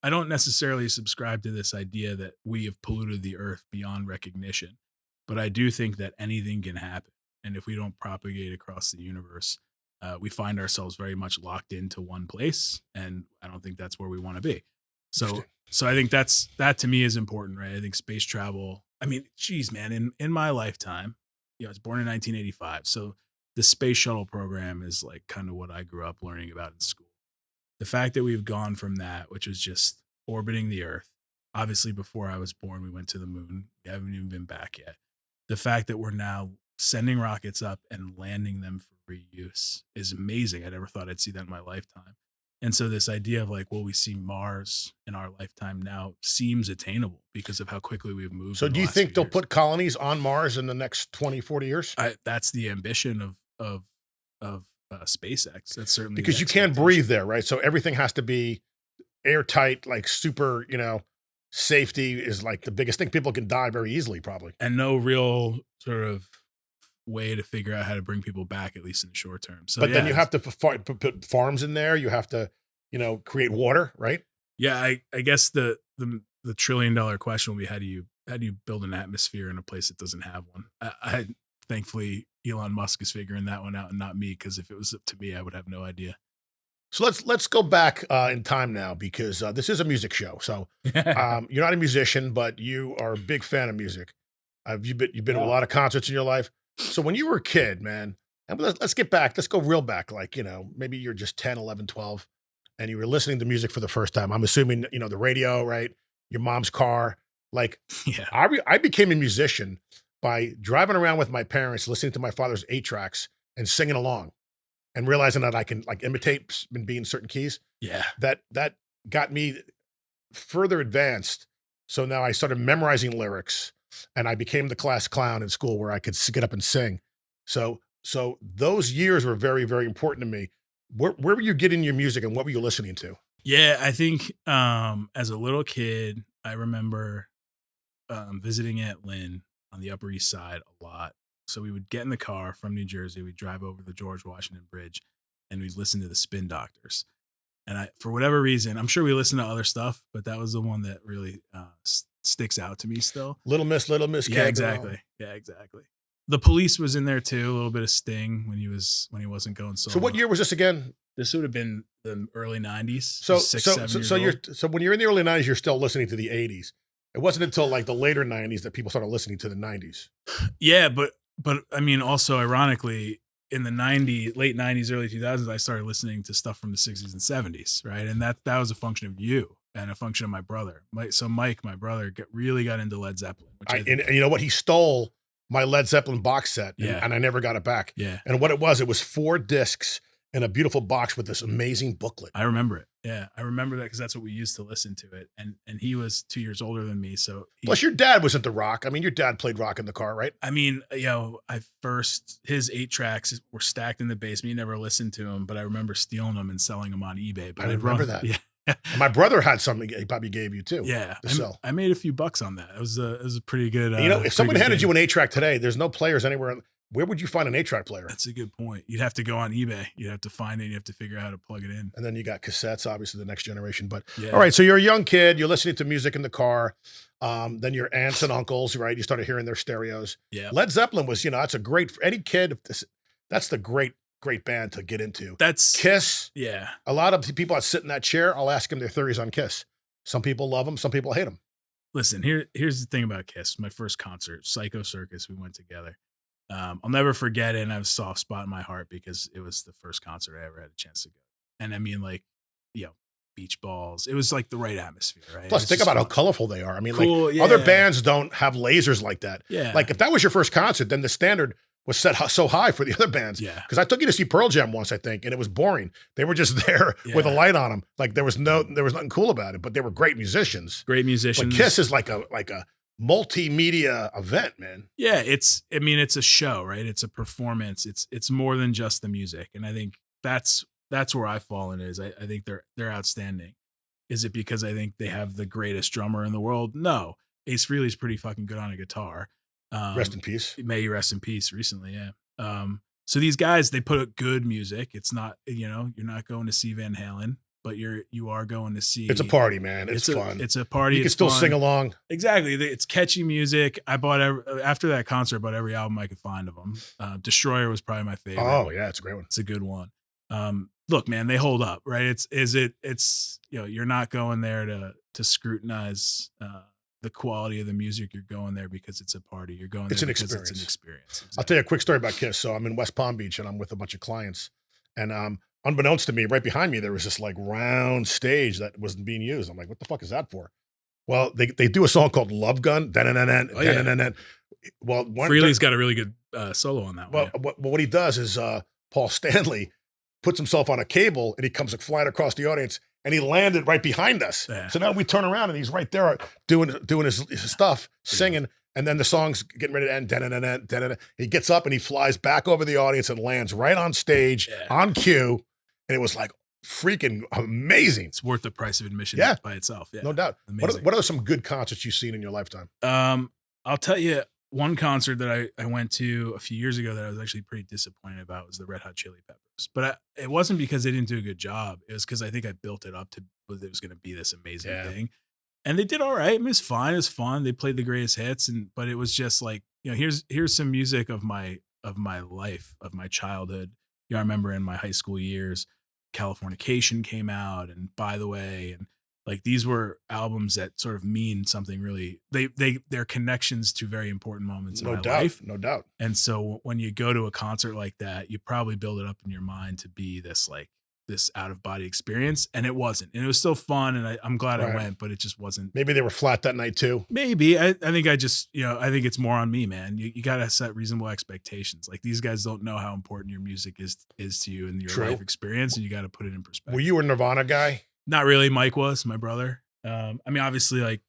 I don't necessarily subscribe to this idea that we have polluted the earth beyond recognition, but I do think that anything can happen. And if we don't propagate across the universe, we find ourselves very much locked into one place. And I don't think that's where we want to be. So I think that to me is important, right? I think space travel, I mean, geez, man, in my lifetime, I was born in 1985. So the space shuttle program is like kind of what I grew up learning about in school. The fact that we've gone from that, which was just orbiting the earth. Obviously, before I was born, we went to the moon. We haven't even been back yet. The fact that we're now sending rockets up and landing them for reuse is amazing. I never thought I'd see that in my lifetime. And so this idea of like, will we see Mars in our lifetime now seems attainable because of how quickly we've moved. So do you think they'll put colonies on Mars in the next 20, 40 years? That's the ambition of SpaceX. That's certainly because you can't breathe there, right? So everything has to be airtight, like super, safety is like the biggest thing. People can die very easily, probably. And no real sort of way to figure out how to bring people back, at least in the short term. So, but then you have to put farms in there. You have to, create water, right? Yeah, I guess the $1 trillion question will be how do you build an atmosphere in a place that doesn't have one? I thankfully Elon Musk is figuring that one out and not me, because if it was up to me, I would have no idea. So let's go back in time now, because this is a music show. So you're not a musician, but you are a big fan of music. You've been to a lot of concerts in your life. So when you were a kid, man, and let's get back. Let's go real back. Like, maybe you're just 10, 11, 12, and you were listening to music for the first time. I'm assuming, the radio, right? Your mom's car. Like, yeah. I became a musician by driving around with my parents, listening to my father's 8-tracks and singing along and realizing that I can like imitate and be in certain keys. Yeah. That got me further advanced. So now I started memorizing lyrics, and I became the class clown in school where I could get up and sing. So those years were very, very important to me. Where were you getting your music, and what were you listening to? Yeah, I think as a little kid, I remember visiting Aunt Lynn on the Upper East Side a lot. So we would get in the car from New Jersey, we'd drive over the George Washington Bridge, and we'd listen to the Spin Doctors. And for whatever reason, I'm sure we listened to other stuff, but that was the one that really sticks out to me still. Little Miss. Yeah, exactly. Yeah, exactly. The Police was in there too. A little bit of Sting when he wasn't going solo. So what year was this again? This would have been the early 90s. So when you're in the early 90s, you're still listening to the 80s. It wasn't until like the later 90s that people started listening to the 90s. Yeah, but I mean, also ironically, in the late 90s, early 2000s, I started listening to stuff from the 60s and 70s, right? And that was a function of you and a function of my brother. Mike, my brother, really got into Led Zeppelin. And you know what? He stole my Led Zeppelin box set, and I never got it back. Yeah. And what it was 4 discs in a beautiful box with this amazing booklet. I remember it. Yeah, I remember that because that's what we used to listen to it. And he was 2 years older than me, so plus your dad was into rock. I mean, your dad played rock in the car, right? I mean, his 8-tracks were stacked in the basement. He never listened to them, but I remember stealing them and selling them on eBay. But I remember that. Yeah. My brother had something he probably gave you too. Yeah, to sell. I made a few bucks on that. It was a pretty good. If someone handed you an 8-track today, there's no players anywhere. Where would you find an 8-track player? That's a good point. You'd have to go on eBay. You'd have to find it. You have to figure out how to plug it in. And then you got cassettes, obviously the next generation. But yeah. All right, so you're a young kid. You're listening to music in the car. Then your aunts and uncles, right? You started hearing their stereos. Yeah. Led Zeppelin was, that's a great for any kid. That's the great band to get into. That's Kiss. Yeah. A lot of people that sit in that chair, I'll ask them their theories on Kiss. Some people love them. Some people hate them. Listen, here's the thing about Kiss. My first concert, Psycho Circus, we went together. I'll never forget it, and I have a soft spot in my heart because it was the first concert I ever had a chance to go. And I mean, like, you know, beach balls. It was like the right atmosphere, right? It Plus, was think just about how fun. colorful they are. I mean, Cool, like other yeah. bands don't have lasers like that. Yeah. Like if that was your first concert, then the standard was set so high for the other bands. Yeah. Because I took you to see Pearl Jam once, I think, and it was boring. They were just there with a Yeah. light on them. Like there was nothing cool about it, but they were great musicians. Great musicians. But Kiss is like a multimedia event, man. Yeah, it's a show, right? It's a performance. It's more than just the music. And I think that's where I fall in is I think they're outstanding. Is it because I think they have the greatest drummer in the world? No. Ace Frehley's pretty fucking good on a guitar. Rest in peace. May he rest in peace recently, yeah. So these guys, they put out good music. It's not, you're not going to see Van Halen, but you are going to see. It's a party, man. It's fun. It's a party. You can it's still fun. sing along. Exactly. It's catchy music. I bought after that concert, I bought every album I could find of them. Destroyer was probably my favorite. Oh yeah, it's a great one. It's a good one. Look, man, they hold up, right? It's you're not going there to scrutinize the quality of the music. You're going there because it's a party. You're going there because it's an experience. Exactly. I'll tell you a quick story about Kiss. So I'm in West Palm Beach and I'm with a bunch of clients, and unbeknownst to me, right behind me there was this like round stage that wasn't being used. I'm like, what the fuck is that for? Well, they do a song called Love Gun. Well, Frehley's got a really good solo on that one. Well, what he does is Paul Stanley puts himself on a cable and he comes flying across the audience and he landed right behind us. Yeah. So now we turn around and he's right there doing his stuff, singing, and then the song's getting ready to end. He gets up and he flies back over the audience and lands right on stage on cue, and it was like freaking amazing. It's worth the price of admission by itself. Yeah, no doubt. What are some good concerts you've seen in your lifetime? I'll tell you one concert that I went to a few years ago that I was actually pretty disappointed about was the Red Hot Chili Peppers. But it wasn't because they didn't do a good job. It was because I think I built it up to it was going to be this amazing thing. And they did all right. It was fine. It was fun. They played the greatest hits, but it was just like, here's some music of my life, of my childhood. I remember in my high school years, Californication came out, and By the Way, and like these were albums that sort of mean something really. They're connections to very important moments in my life. No doubt. And so when you go to a concert like that, you probably build it up in your mind to be this out of body experience, and it wasn't. And it was still fun, and I'm glad I went, but it just wasn't. Maybe they were flat that night too. Maybe I think I just I think it's more on me, man. You got to set reasonable expectations. Like these guys don't know how important your music is to you and your life experience, and you got to put it in perspective. Were you a Nirvana guy? Not really. Mike was my brother. I mean, obviously, like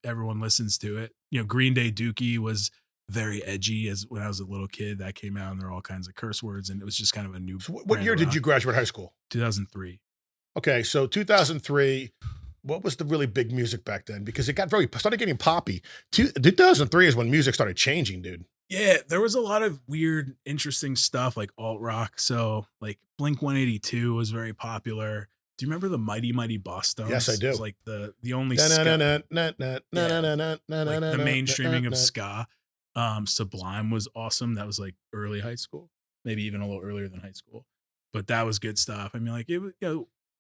everyone listens to it. Green Day Dookie was very edgy as when I was a little kid. That came out, and there were all kinds of curse words, and it was just kind of a new. So what year did you graduate high school? 2003. Okay, so 2003. What was the really big music back then? Because it started getting poppy. 2003 is when music started changing, dude. Yeah, there was a lot of weird, interesting stuff like alt rock. So like Blink 182 was very popular. Do you remember the Mighty Mighty Bosstones? Yes, I do. It was like the only ska, like the mainstreaming of ska. Sublime was awesome. That was like early high school, maybe even a little earlier than high school. But that was good stuff. I mean, like it was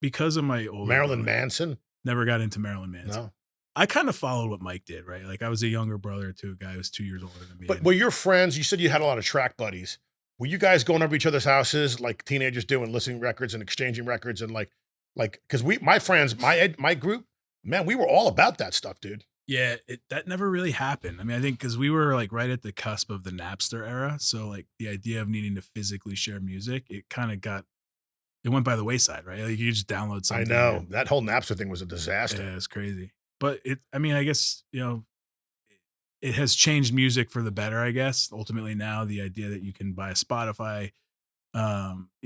because of my older Marilyn Manson. Never got into Marilyn Manson. No. I kind of followed what Mike did, right? Like I was a younger brother to a guy who was 2 years older than me. But were your friends? You said you had a lot of track buddies. Were you guys going over each other's houses like teenagers do and listening records and exchanging records and like because my friends, my group, man, we were all about that stuff, dude. Yeah, that never really happened. I mean, I think because we were like right at the cusp of the Napster era, so like the idea of needing to physically share music, it went by the wayside, right? Like you just download something. I know that whole Napster thing was a disaster. Yeah, it's crazy. But I mean, I guess it has changed music for the better. I guess ultimately now the idea that you can buy a Spotify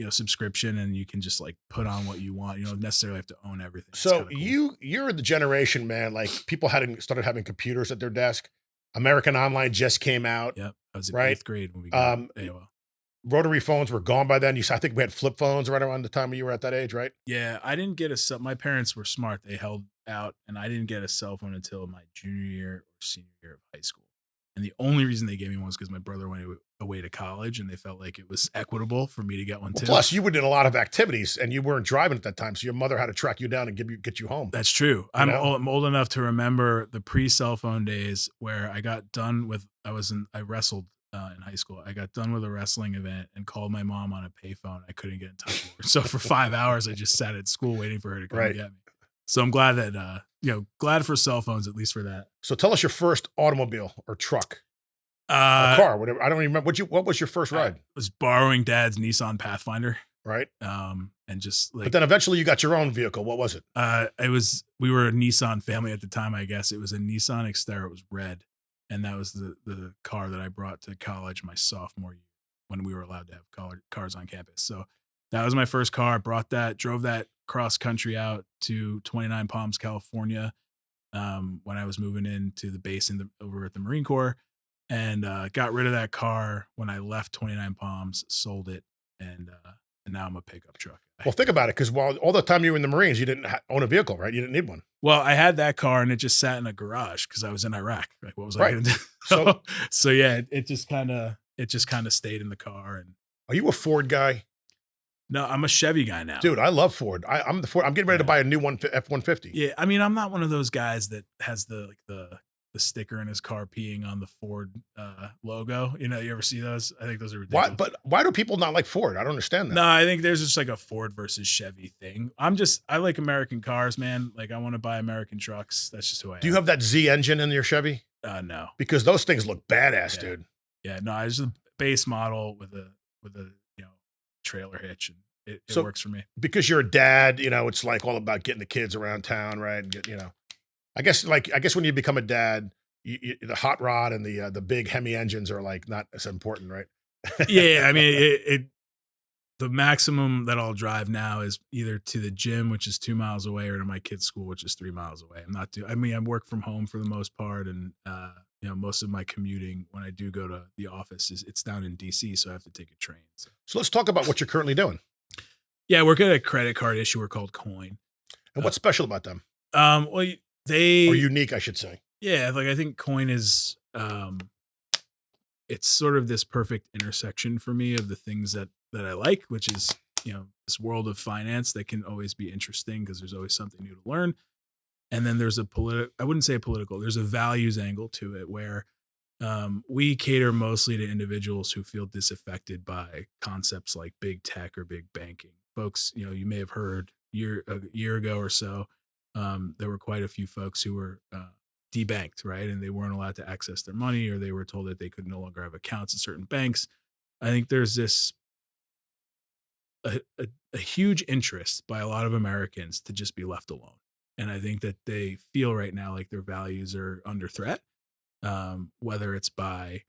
subscription and you can just like put on what you want. You don't necessarily have to own everything. So cool. You're the generation, man, like people started having computers at their desk. American Online just came out. Yep. I was in 8th grade when we got AOL. Rotary phones were gone by then. I think we had flip phones right around the time you were at that age, right? Yeah. I didn't get my parents were smart. They held out, and I didn't get a cell phone until my junior year or senior year of high school. And the only reason they gave me one was because my brother went away to college, and they felt like it was equitable for me to get one Well, too. plus, you were in a lot of activities, and you weren't driving at that time, so your mother had to track you down and get you home. That's true. You know? I'm old enough to remember the pre-cell phone days where I got done with. I wrestled in high school. I got done with a wrestling event and called my mom on a payphone. I couldn't get in touch with her, so for 5 hours I just sat at school waiting for her to come and Right. get me. So I'm glad that glad for cell phones, at least for that. So tell us your first automobile or truck or Uh, car, whatever. I don't even remember. What was your first I ride? was borrowing Dad's Nissan Pathfinder, Right. and just But like then eventually you got your own vehicle. What was it? we were a Nissan family at the time. I guess it was a Nissan Xterra. It was red, and that was the car that I brought to college my sophomore year when we were allowed to have cars on campus. So that was my first car. Brought that, drove that cross country out to 29 Palms, California, when I was moving into the base over at the Marine Corps, and got rid of that car when I left 29 Palms, sold it, and now I'm a pickup truck guy. Well, think about it, because while all the time you were in the Marines, you didn't own a vehicle, right? You didn't need one. Well, I had that car and it just sat in a garage because I was in Iraq. Like, what was I Right. going to do? So- So yeah, it just kind of stayed in the car. And Are you a Ford guy? no, I'm a Chevy guy now, Dude, I love Ford. I'm the Ford. I'm getting ready to Yeah. buy a new F-150. Yeah, I mean, I'm not one of those guys that has the sticker in his car peeing on the Ford logo. You ever see those? I think those are Why? ridiculous. But why do people not like Ford? I don't understand that. No, I think there's just like a Ford versus Chevy thing. I like American cars, man. Like, I want to buy American trucks. That's just who I am. Do you have that Z engine in your Chevy? No. Because those things look badass, Yeah. dude. Yeah, no, I just a base model with a trailer hitch, and it So- works for me. Because you're a dad, it's like all about getting the kids around town, right? And I guess when you become a dad, the hot rod and the big Hemi engines are like not as important, right? Yeah, I mean, the maximum that I'll drive now is either to the gym, which is 2 miles away, or to my kids' school, which is 3 miles away. I work from home for the most part, and most of my commuting when I do go to the office it's down in DC, so I have to take a train. So let's talk about what you're currently doing Yeah, I work at a credit card issuer called Coin. and what's special about them, Well, or they unique, I should say. Yeah, like, I think Coin is it's sort of this perfect intersection for me of the things that I like, which is, this world of finance that can always be interesting because there's always something new to learn. And then there's I wouldn't say political, there's a values angle to it where we cater mostly to individuals who feel disaffected by concepts like big tech or big banking. Folks, you may have heard a year ago or so, there were quite a few folks who were debanked, right? And they weren't allowed to access their money, or they were told that they could no longer have accounts at certain banks. I think there's this a huge interest by a lot of Americans to just be left alone. And I think that they feel right now like their values are under threat, whether it's by,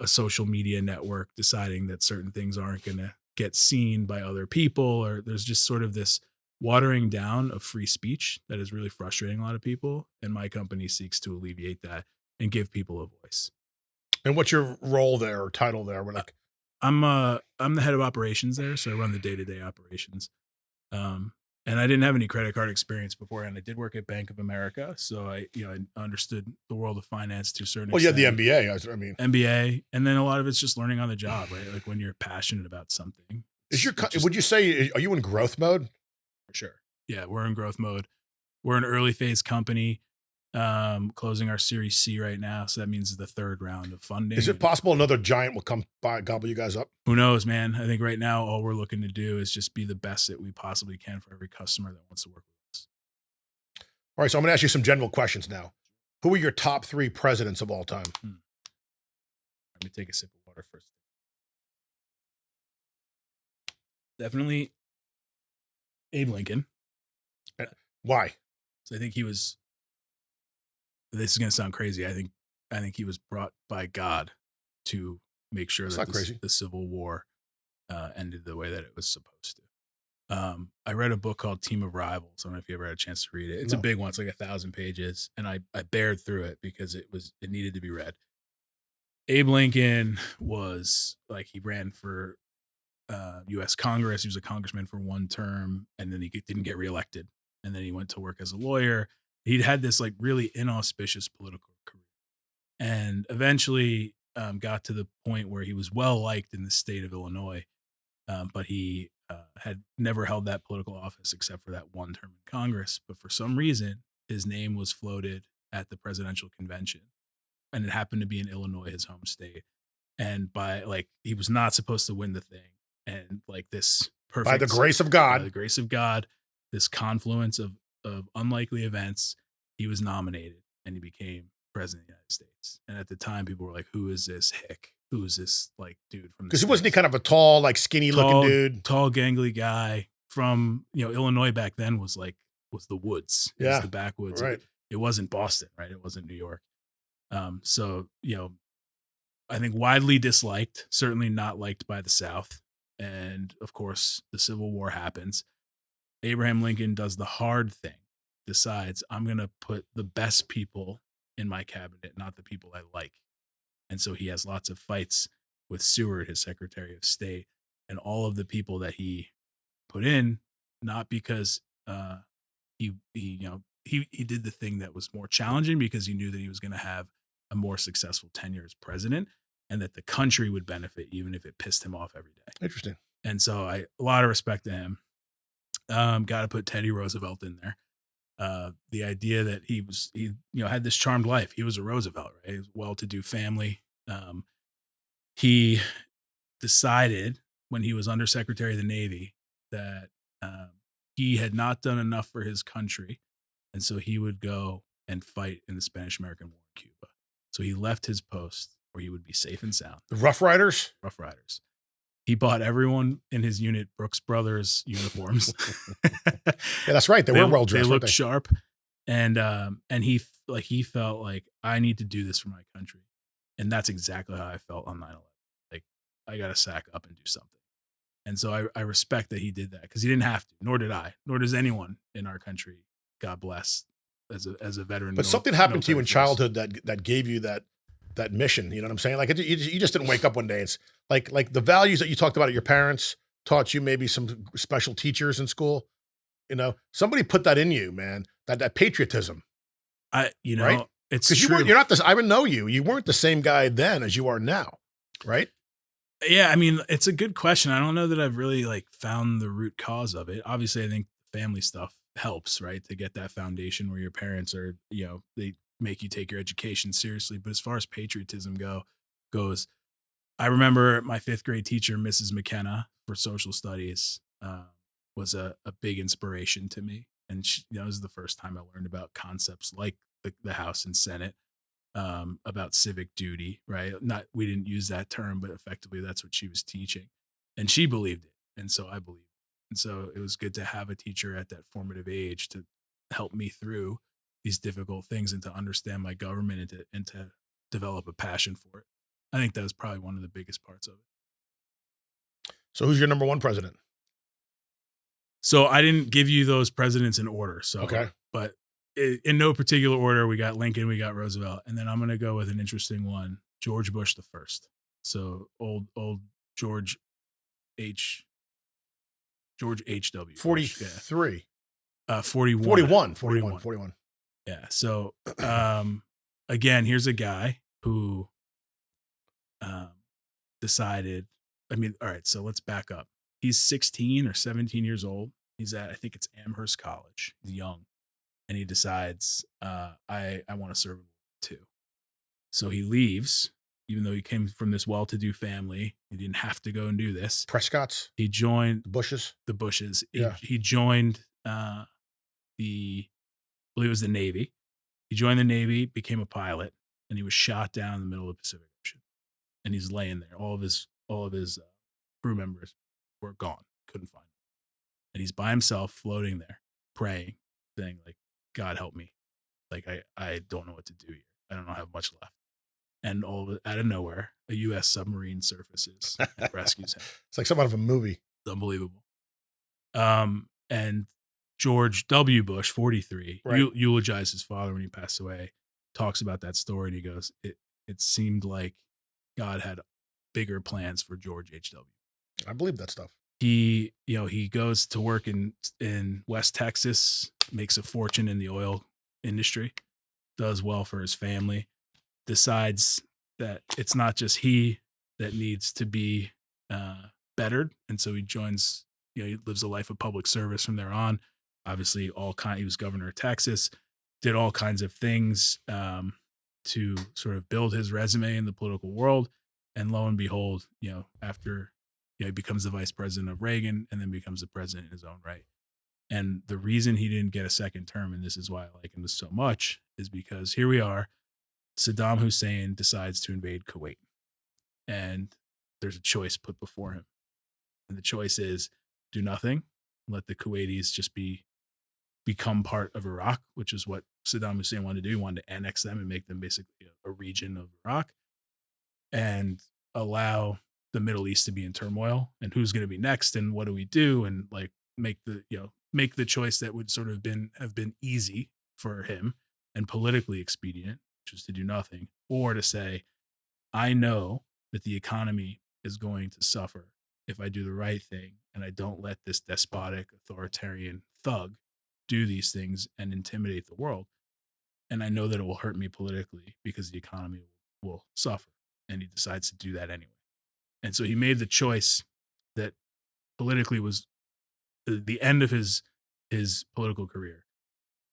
a social media network deciding that certain things aren't going to get seen by other people, or there's just sort of this watering down of free speech that is really frustrating a lot of people. And my company seeks to alleviate that and give people a voice. And what's your role there or title there? We're like, I'm the head of operations there, so I run the day-to-day operations. And I didn't have any credit card experience beforehand. I did work at Bank of America, so I understood the world of finance to a certain well, you had extent. the MBA. I mean, MBA, and then a lot of it's just learning on the job, right? Like, when you're passionate about something. would you say, are you in growth mode? For sure. Yeah, we're in growth mode. We're an early phase company, closing our Series C right now. So that means the third round of funding. Is it possible another giant will come by, gobble you guys up? Who knows, man? I think right now all we're looking to do is just be the best that we possibly can for every customer that wants to work with us. All right, so I'm going to ask you some general questions now. Who are your top 3 presidents of all time? Let me take a sip of water first. Definitely Abe Lincoln. Why? So I think he was. This is going to sound crazy. I think he was brought by God to make sure That's that not crazy. the Civil War ended the way that it was supposed to. I read a book called Team of Rivals. I don't know if you ever had a chance to read it. It's a No. big one. It's like 1,000 pages, and I bared through it because it needed to be read. Abe Lincoln was like, he ran for U.S. Congress. He was a congressman for one term, and then he didn't get reelected. And then he went to work as a lawyer. He'd had this like really inauspicious political career. and eventually got to the point where he was well liked in the state of Illinois, but he had never held that political office except for that one term in Congress. But for some reason, his name was floated at the presidential convention, and it happened to be in Illinois, his home state. And by like, he was not supposed to win the thing, and like this perfect, By the grace of by God. the grace of God, this confluence of unlikely events, he was nominated and he became president of the United States. And at the time, people were like, "Who is this hick? Who is this like dude from?" Because wasn't he kind of a tall, like skinny looking dude? Tall, gangly guy from Illinois back then was the woods, it was the backwoods. Right. It wasn't Boston, right? It wasn't New York. So I think widely disliked, certainly not liked by the South. And of course, the Civil War happens. Abraham Lincoln does the hard thing, decides, I'm going to put the best people in my cabinet, not the people I like. And so he has lots of fights with Seward, his Secretary of State, and all of the people that he put in, not because he did the thing that was more challenging, because he knew that he was going to have a more successful tenure as president, and that the country would benefit even if it pissed him off every day. Interesting. And so a lot of respect to him. Got to put Teddy Roosevelt in there. The idea that he had this charmed life. He was a Roosevelt, right? He was well-to-do family. He decided when he was Undersecretary of the Navy that he had not done enough for his country, and so he would go and fight in the Spanish-American War in Cuba. So he left his post where he would be safe and sound. The Rough Riders? Rough Riders. He bought everyone in his unit Brooks Brothers uniforms. Yeah, that's right. They were well dressed. They looked sharp, and he felt like, I need to do this for my country, and that's exactly how I felt on 9/11. Like, I got to sack up and do something. And so I respect that he did that, because he didn't have to, nor did I, nor does anyone in our country. God bless, as a veteran. But something happened to you in childhood that gave you that mission. You know what I'm saying? Like, you just didn't wake up one day. It's like the values that you talked about at your parents taught you, maybe some special teachers in school. Somebody put that in you, man. That patriotism. Right? It's because true. you're not this. I even know you. You weren't the same guy then as you are now, right? Yeah, I mean, it's a good question. I don't know that I've really found the root cause of it. Obviously, I think family stuff helps, right? To get that foundation where your parents are, they make you take your education seriously. But as far as patriotism goes, I remember my 5th grade teacher, Mrs. McKenna, for social studies, was a big inspiration to me. And it was the first time I learned about concepts like the House and Senate, about civic duty, right? We didn't use that term, but effectively that's what she was teaching, and she believed it, and so I believed it. And so it was good to have a teacher at that formative age to help me through these difficult things, and to understand my government, and to develop a passion for it. I think that was probably one of the biggest parts of it. So who's your number one president? So I didn't give you those presidents in order. So, okay. But in no particular order, we got Lincoln, we got Roosevelt, and then I'm going to go with an interesting one, George Bush the first. So old George H.W. 43. 41. 41. Yeah. So again, here's a guy who decided, all right, so let's back up. He's 16 or 17 years old. He's at, I think it's Amherst College. He's young. And he decides, I want to serve in World War II. So he leaves, even though he came from this well-to-do family. He didn't have to go and do this. Prescott's. He joined the Bushes. Yeah. He joined I believe it was the Navy. He joined the Navy, became a pilot, and he was shot down in the middle of the Pacific Ocean. And he's laying there. All of his crew members were gone. Couldn't find him. And he's by himself, floating there, praying, saying, God help me. I don't know what to do here. I don't have much left. And out of nowhere, a U.S. submarine surfaces and rescues him. It's like something out of a movie. It's unbelievable. And George W. Bush, 43, right, eulogized his father when he passed away, talks about that story, and he goes, it seemed like God had bigger plans for George H.W. I believe that stuff. He goes to work in West Texas, makes a fortune in the oil industry, does well for his family, decides that it's not just he that needs to be bettered, and so he joins. He lives a life of public service from there on. Obviously, he was governor of Texas, did all kinds of things to sort of build his resume in the political world, and lo and behold, after he becomes the vice president of Reagan, and then becomes the president in his own right. And the reason he didn't get a second term, and this is why I like him so much, is because here we are. Saddam Hussein decides to invade Kuwait, and there's a choice put before him. And the choice is do nothing, let the Kuwaitis just become part of Iraq, which is what Saddam Hussein wanted to do. He wanted to annex them and make them basically a region of Iraq, and allow the Middle East to be in turmoil. And who's going to be next, and what do we do? And like make the choice that would sort of have been easy for him and politically expedient, which is to do nothing, or to say, I know that the economy is going to suffer if I do the right thing and I don't let this despotic authoritarian thug do these things and intimidate the world. And I know that it will hurt me politically because the economy will suffer. And he decides to do that anyway. And so he made the choice that politically was the end of his political career.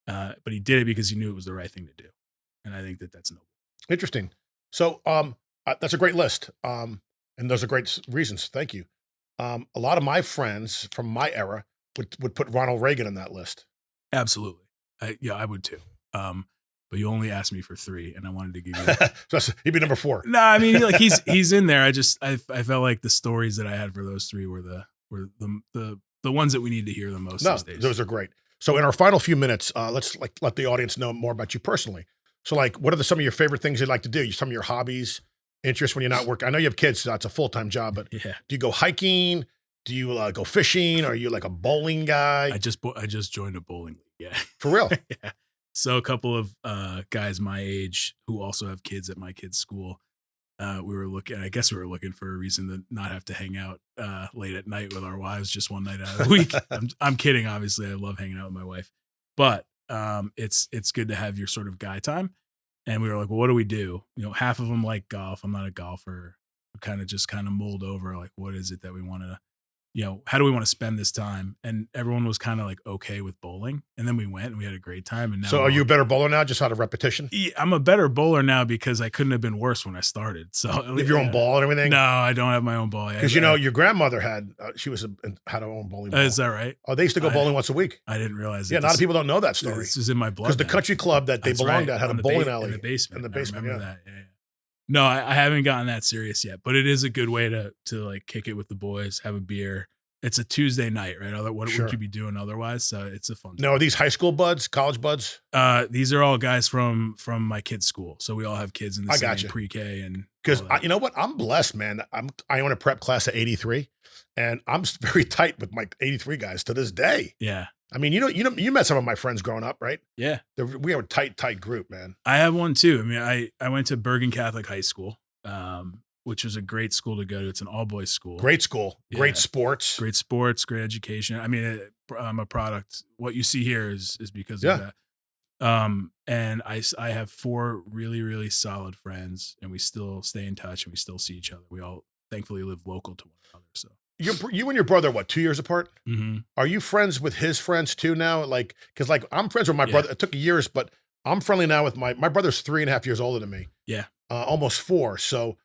But he did it because he knew it was the right thing to do. And I think that that's noble. Interesting. So that's a great list. And those are great reasons. Thank you. A lot of my friends from my era would put Ronald Reagan on that list. Absolutely. I would too. But you only asked me for 3, and I wanted to give you. So he'd be number 4. No, I mean, like he's in there. I felt like the stories that I had for those 3 were the ones that we need to hear the most these days. Those are great. So in our final few minutes, let's let the audience know more about you personally. So like, what are some of your favorite things you'd like to do? Some of your hobbies, interests when you're not working? I know you have kids, so that's a full-time job, but yeah. Do you go hiking? Do you go fishing? Are you like a bowling guy? I just joined a bowling league. Yeah. For real? Yeah. So a couple of guys my age who also have kids at my kids' school, I guess we were looking for a reason to not have to hang out late at night with our wives just one night out of the week. I'm kidding, obviously. I love hanging out with my wife. But it's good to have your sort of guy time. And we were like, well, what do we do? Half of them like golf. I'm not a golfer. We kind of mulled over like, what is it that we want to, how do we want to spend this time? And everyone was kind of like okay with bowling. And then we went and we had a great time. And now, so are you a better bowler now, just out of repetition? I'm a better bowler now because I couldn't have been worse when I started. So you have your own ball and everything? No, I don't have my own ball. Because your grandmother had her own bowling ball. Is that right? Oh, they used to go bowling once a week. I didn't realize. Yeah, a lot of people don't know that story. This is in my blood. Because the country club that they belonged at had a bowling alley in the basement. I remember that. Yeah. No, I haven't gotten that serious yet, but it is a good way to like kick it with the boys, have a beer. It's a Tuesday night, right? What would you be doing otherwise? So it's a fun time. No, are these high school buds, college buds? These are all guys from my kids' school. So we all have kids in the same pre-K. And because you know what? I'm blessed, man. I own a prep class of 83, and I'm very tight with my 83 guys to this day. Yeah. I mean, you met some of my friends growing up, right? Yeah. We have a tight group, man. I have one too. I mean, I went to Bergen Catholic High School. Which was a great school to go to. It's an all-boys school. Great school. Yeah. Great sports. Great education. I mean, I'm a product. What you see here is because of that. And I have 4 really, really solid friends, and we still stay in touch, and we still see each other. We all thankfully live local to one another. So you and your brother, what, 2 years apart? Mm-hmm. Are you friends with his friends too now? Like, because like I'm friends with my brother. It took years, but I'm friendly now with my brother's 3.5 years older than me. Yeah. Almost 4. So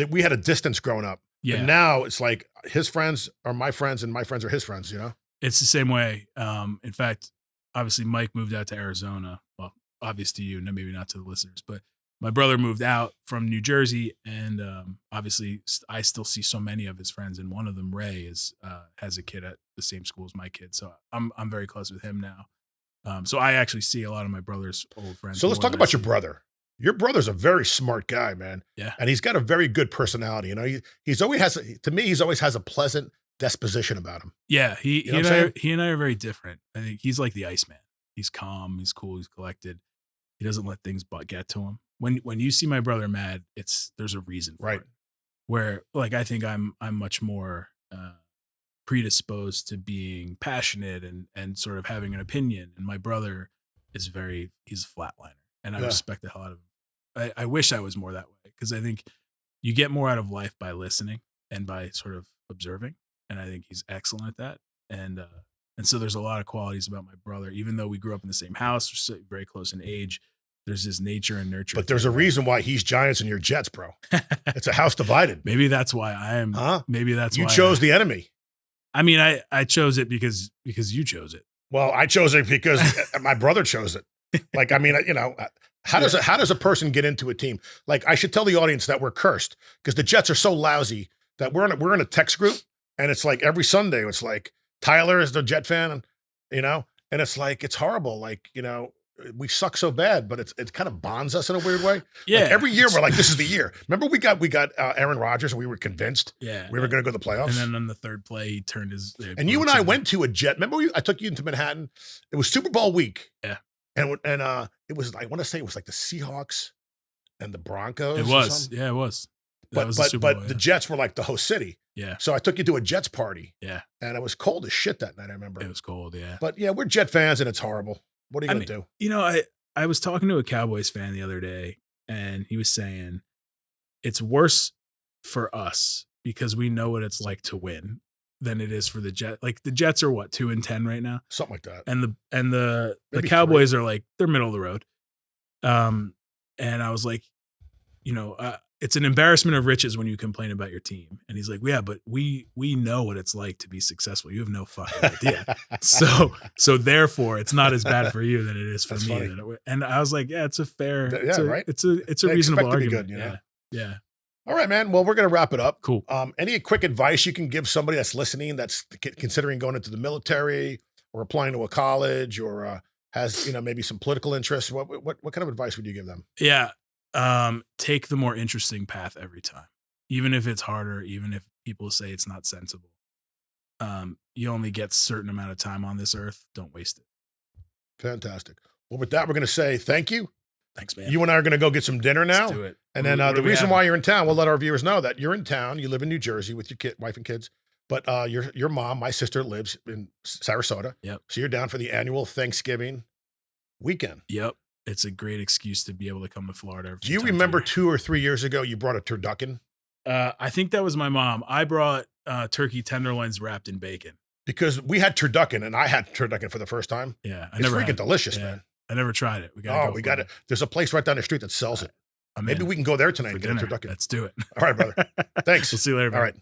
we had a distance growing up. Yeah. And now it's like his friends are my friends and my friends are his friends, It's the same way. In fact, obviously Mike moved out to Arizona. Well, obvious to you, maybe not to the listeners, but my brother moved out from New Jersey, and obviously I still see so many of his friends, and one of them, Ray, has a kid at the same school as my kid. So I'm very close with him now. So I actually see a lot of my brother's old friends. So let's talk about your brother. Your brother's a very smart guy, man. Yeah. And he's got a very good personality. He's always has a pleasant disposition about him. Yeah. He and I are very different. I think he's like the Iceman. He's calm. He's cool. He's collected. He doesn't let things get to him. When you see my brother mad, there's a reason for it. Where like, I think I'm much more predisposed to being passionate and sort of having an opinion. And my brother he's a flatliner, and I respect the hell out of him. I wish I was more that way, because I think you get more out of life by listening and by sort of observing. And I think he's excellent at that. And so there's a lot of qualities about my brother, even though we grew up in the same house, we're so very close in age. There's this nature and nurture. But there's a reason why he's Giants and you're Jets, bro. It's a house divided. Maybe that's why I am. Huh? Maybe that's You why chose the enemy. I mean, I chose it because you chose it. Well, I chose it because my brother chose it. Like, I mean, you know, how does a person get into a team? Like, I should tell the audience that we're cursed because the Jets are so lousy that we're in a text group, and it's like every Sunday it's like Tyler is the Jet fan, and you know, and it's like it's horrible. Like, you know, we suck so bad, but it kind of bonds us in a weird way. Yeah. Like every year we're like, this is the year. Remember we got Aaron Rodgers, and we were convinced we were going to go to the playoffs. And then on the third play, he turned his. And you and I went to a Jet. Remember I took you into Manhattan. It was Super Bowl week. Yeah. And it was, I want to say it was like the Seahawks and the Broncos. It was. Yeah, it was. But the Jets were like the host city. Yeah. So I took you to a Jets party. Yeah. And it was cold as shit that night, I remember. It was cold, yeah. But yeah, we're Jet fans and it's horrible. What are you going to do? You know, I was talking to a Cowboys fan the other day, and he was saying it's worse for us because we know what it's like to win than it is for the Jets. Like the Jets are what, 2-10 right now? Something like that. And the Maybe Cowboys are like, they're middle of the road. And I was like, you know, it's an embarrassment of riches when you complain about your team. And he's like, yeah, but we know what it's like to be successful. You have no fucking idea. so therefore it's not as bad for you than it is for That's me. funny. And I was like, yeah, it's a fair, right. It's a They reasonable expect to be argument. good, you know? Yeah. All right, man. Well, we're going to wrap it up. Cool. Any quick advice you can give somebody that's listening, that's considering going into the military or applying to a college or has, you know, maybe some political interests? What kind of advice would you give them? Yeah. Take the more interesting path every time, even if it's harder, even if people say it's not sensible. You only get a certain amount of time on this earth. Don't waste it. Fantastic. Well, with that, we're going to say thank you. Thanks, man. You and I are going to go get some dinner now. Let's do it. And then the reason why you're in town, we'll let our viewers know that you're in town. You live in New Jersey with your wife and kids. But your mom, my sister, lives in Sarasota. Yep. So you're down for the annual Thanksgiving weekend. Yep. It's a great excuse to be able to come to Florida. Do you remember 2 or 3 years ago you brought a turducken? I think that was my mom. I brought turkey tenderloins wrapped in bacon. Because we had turducken, and I had turducken for the first time. Yeah, it's freaking delicious, man. I never tried it. We got it. There's a place right down the street that sells it. Maybe we can go there tonight and get a turducken. Let's do it. All right, brother. Thanks. We'll see you later. All right.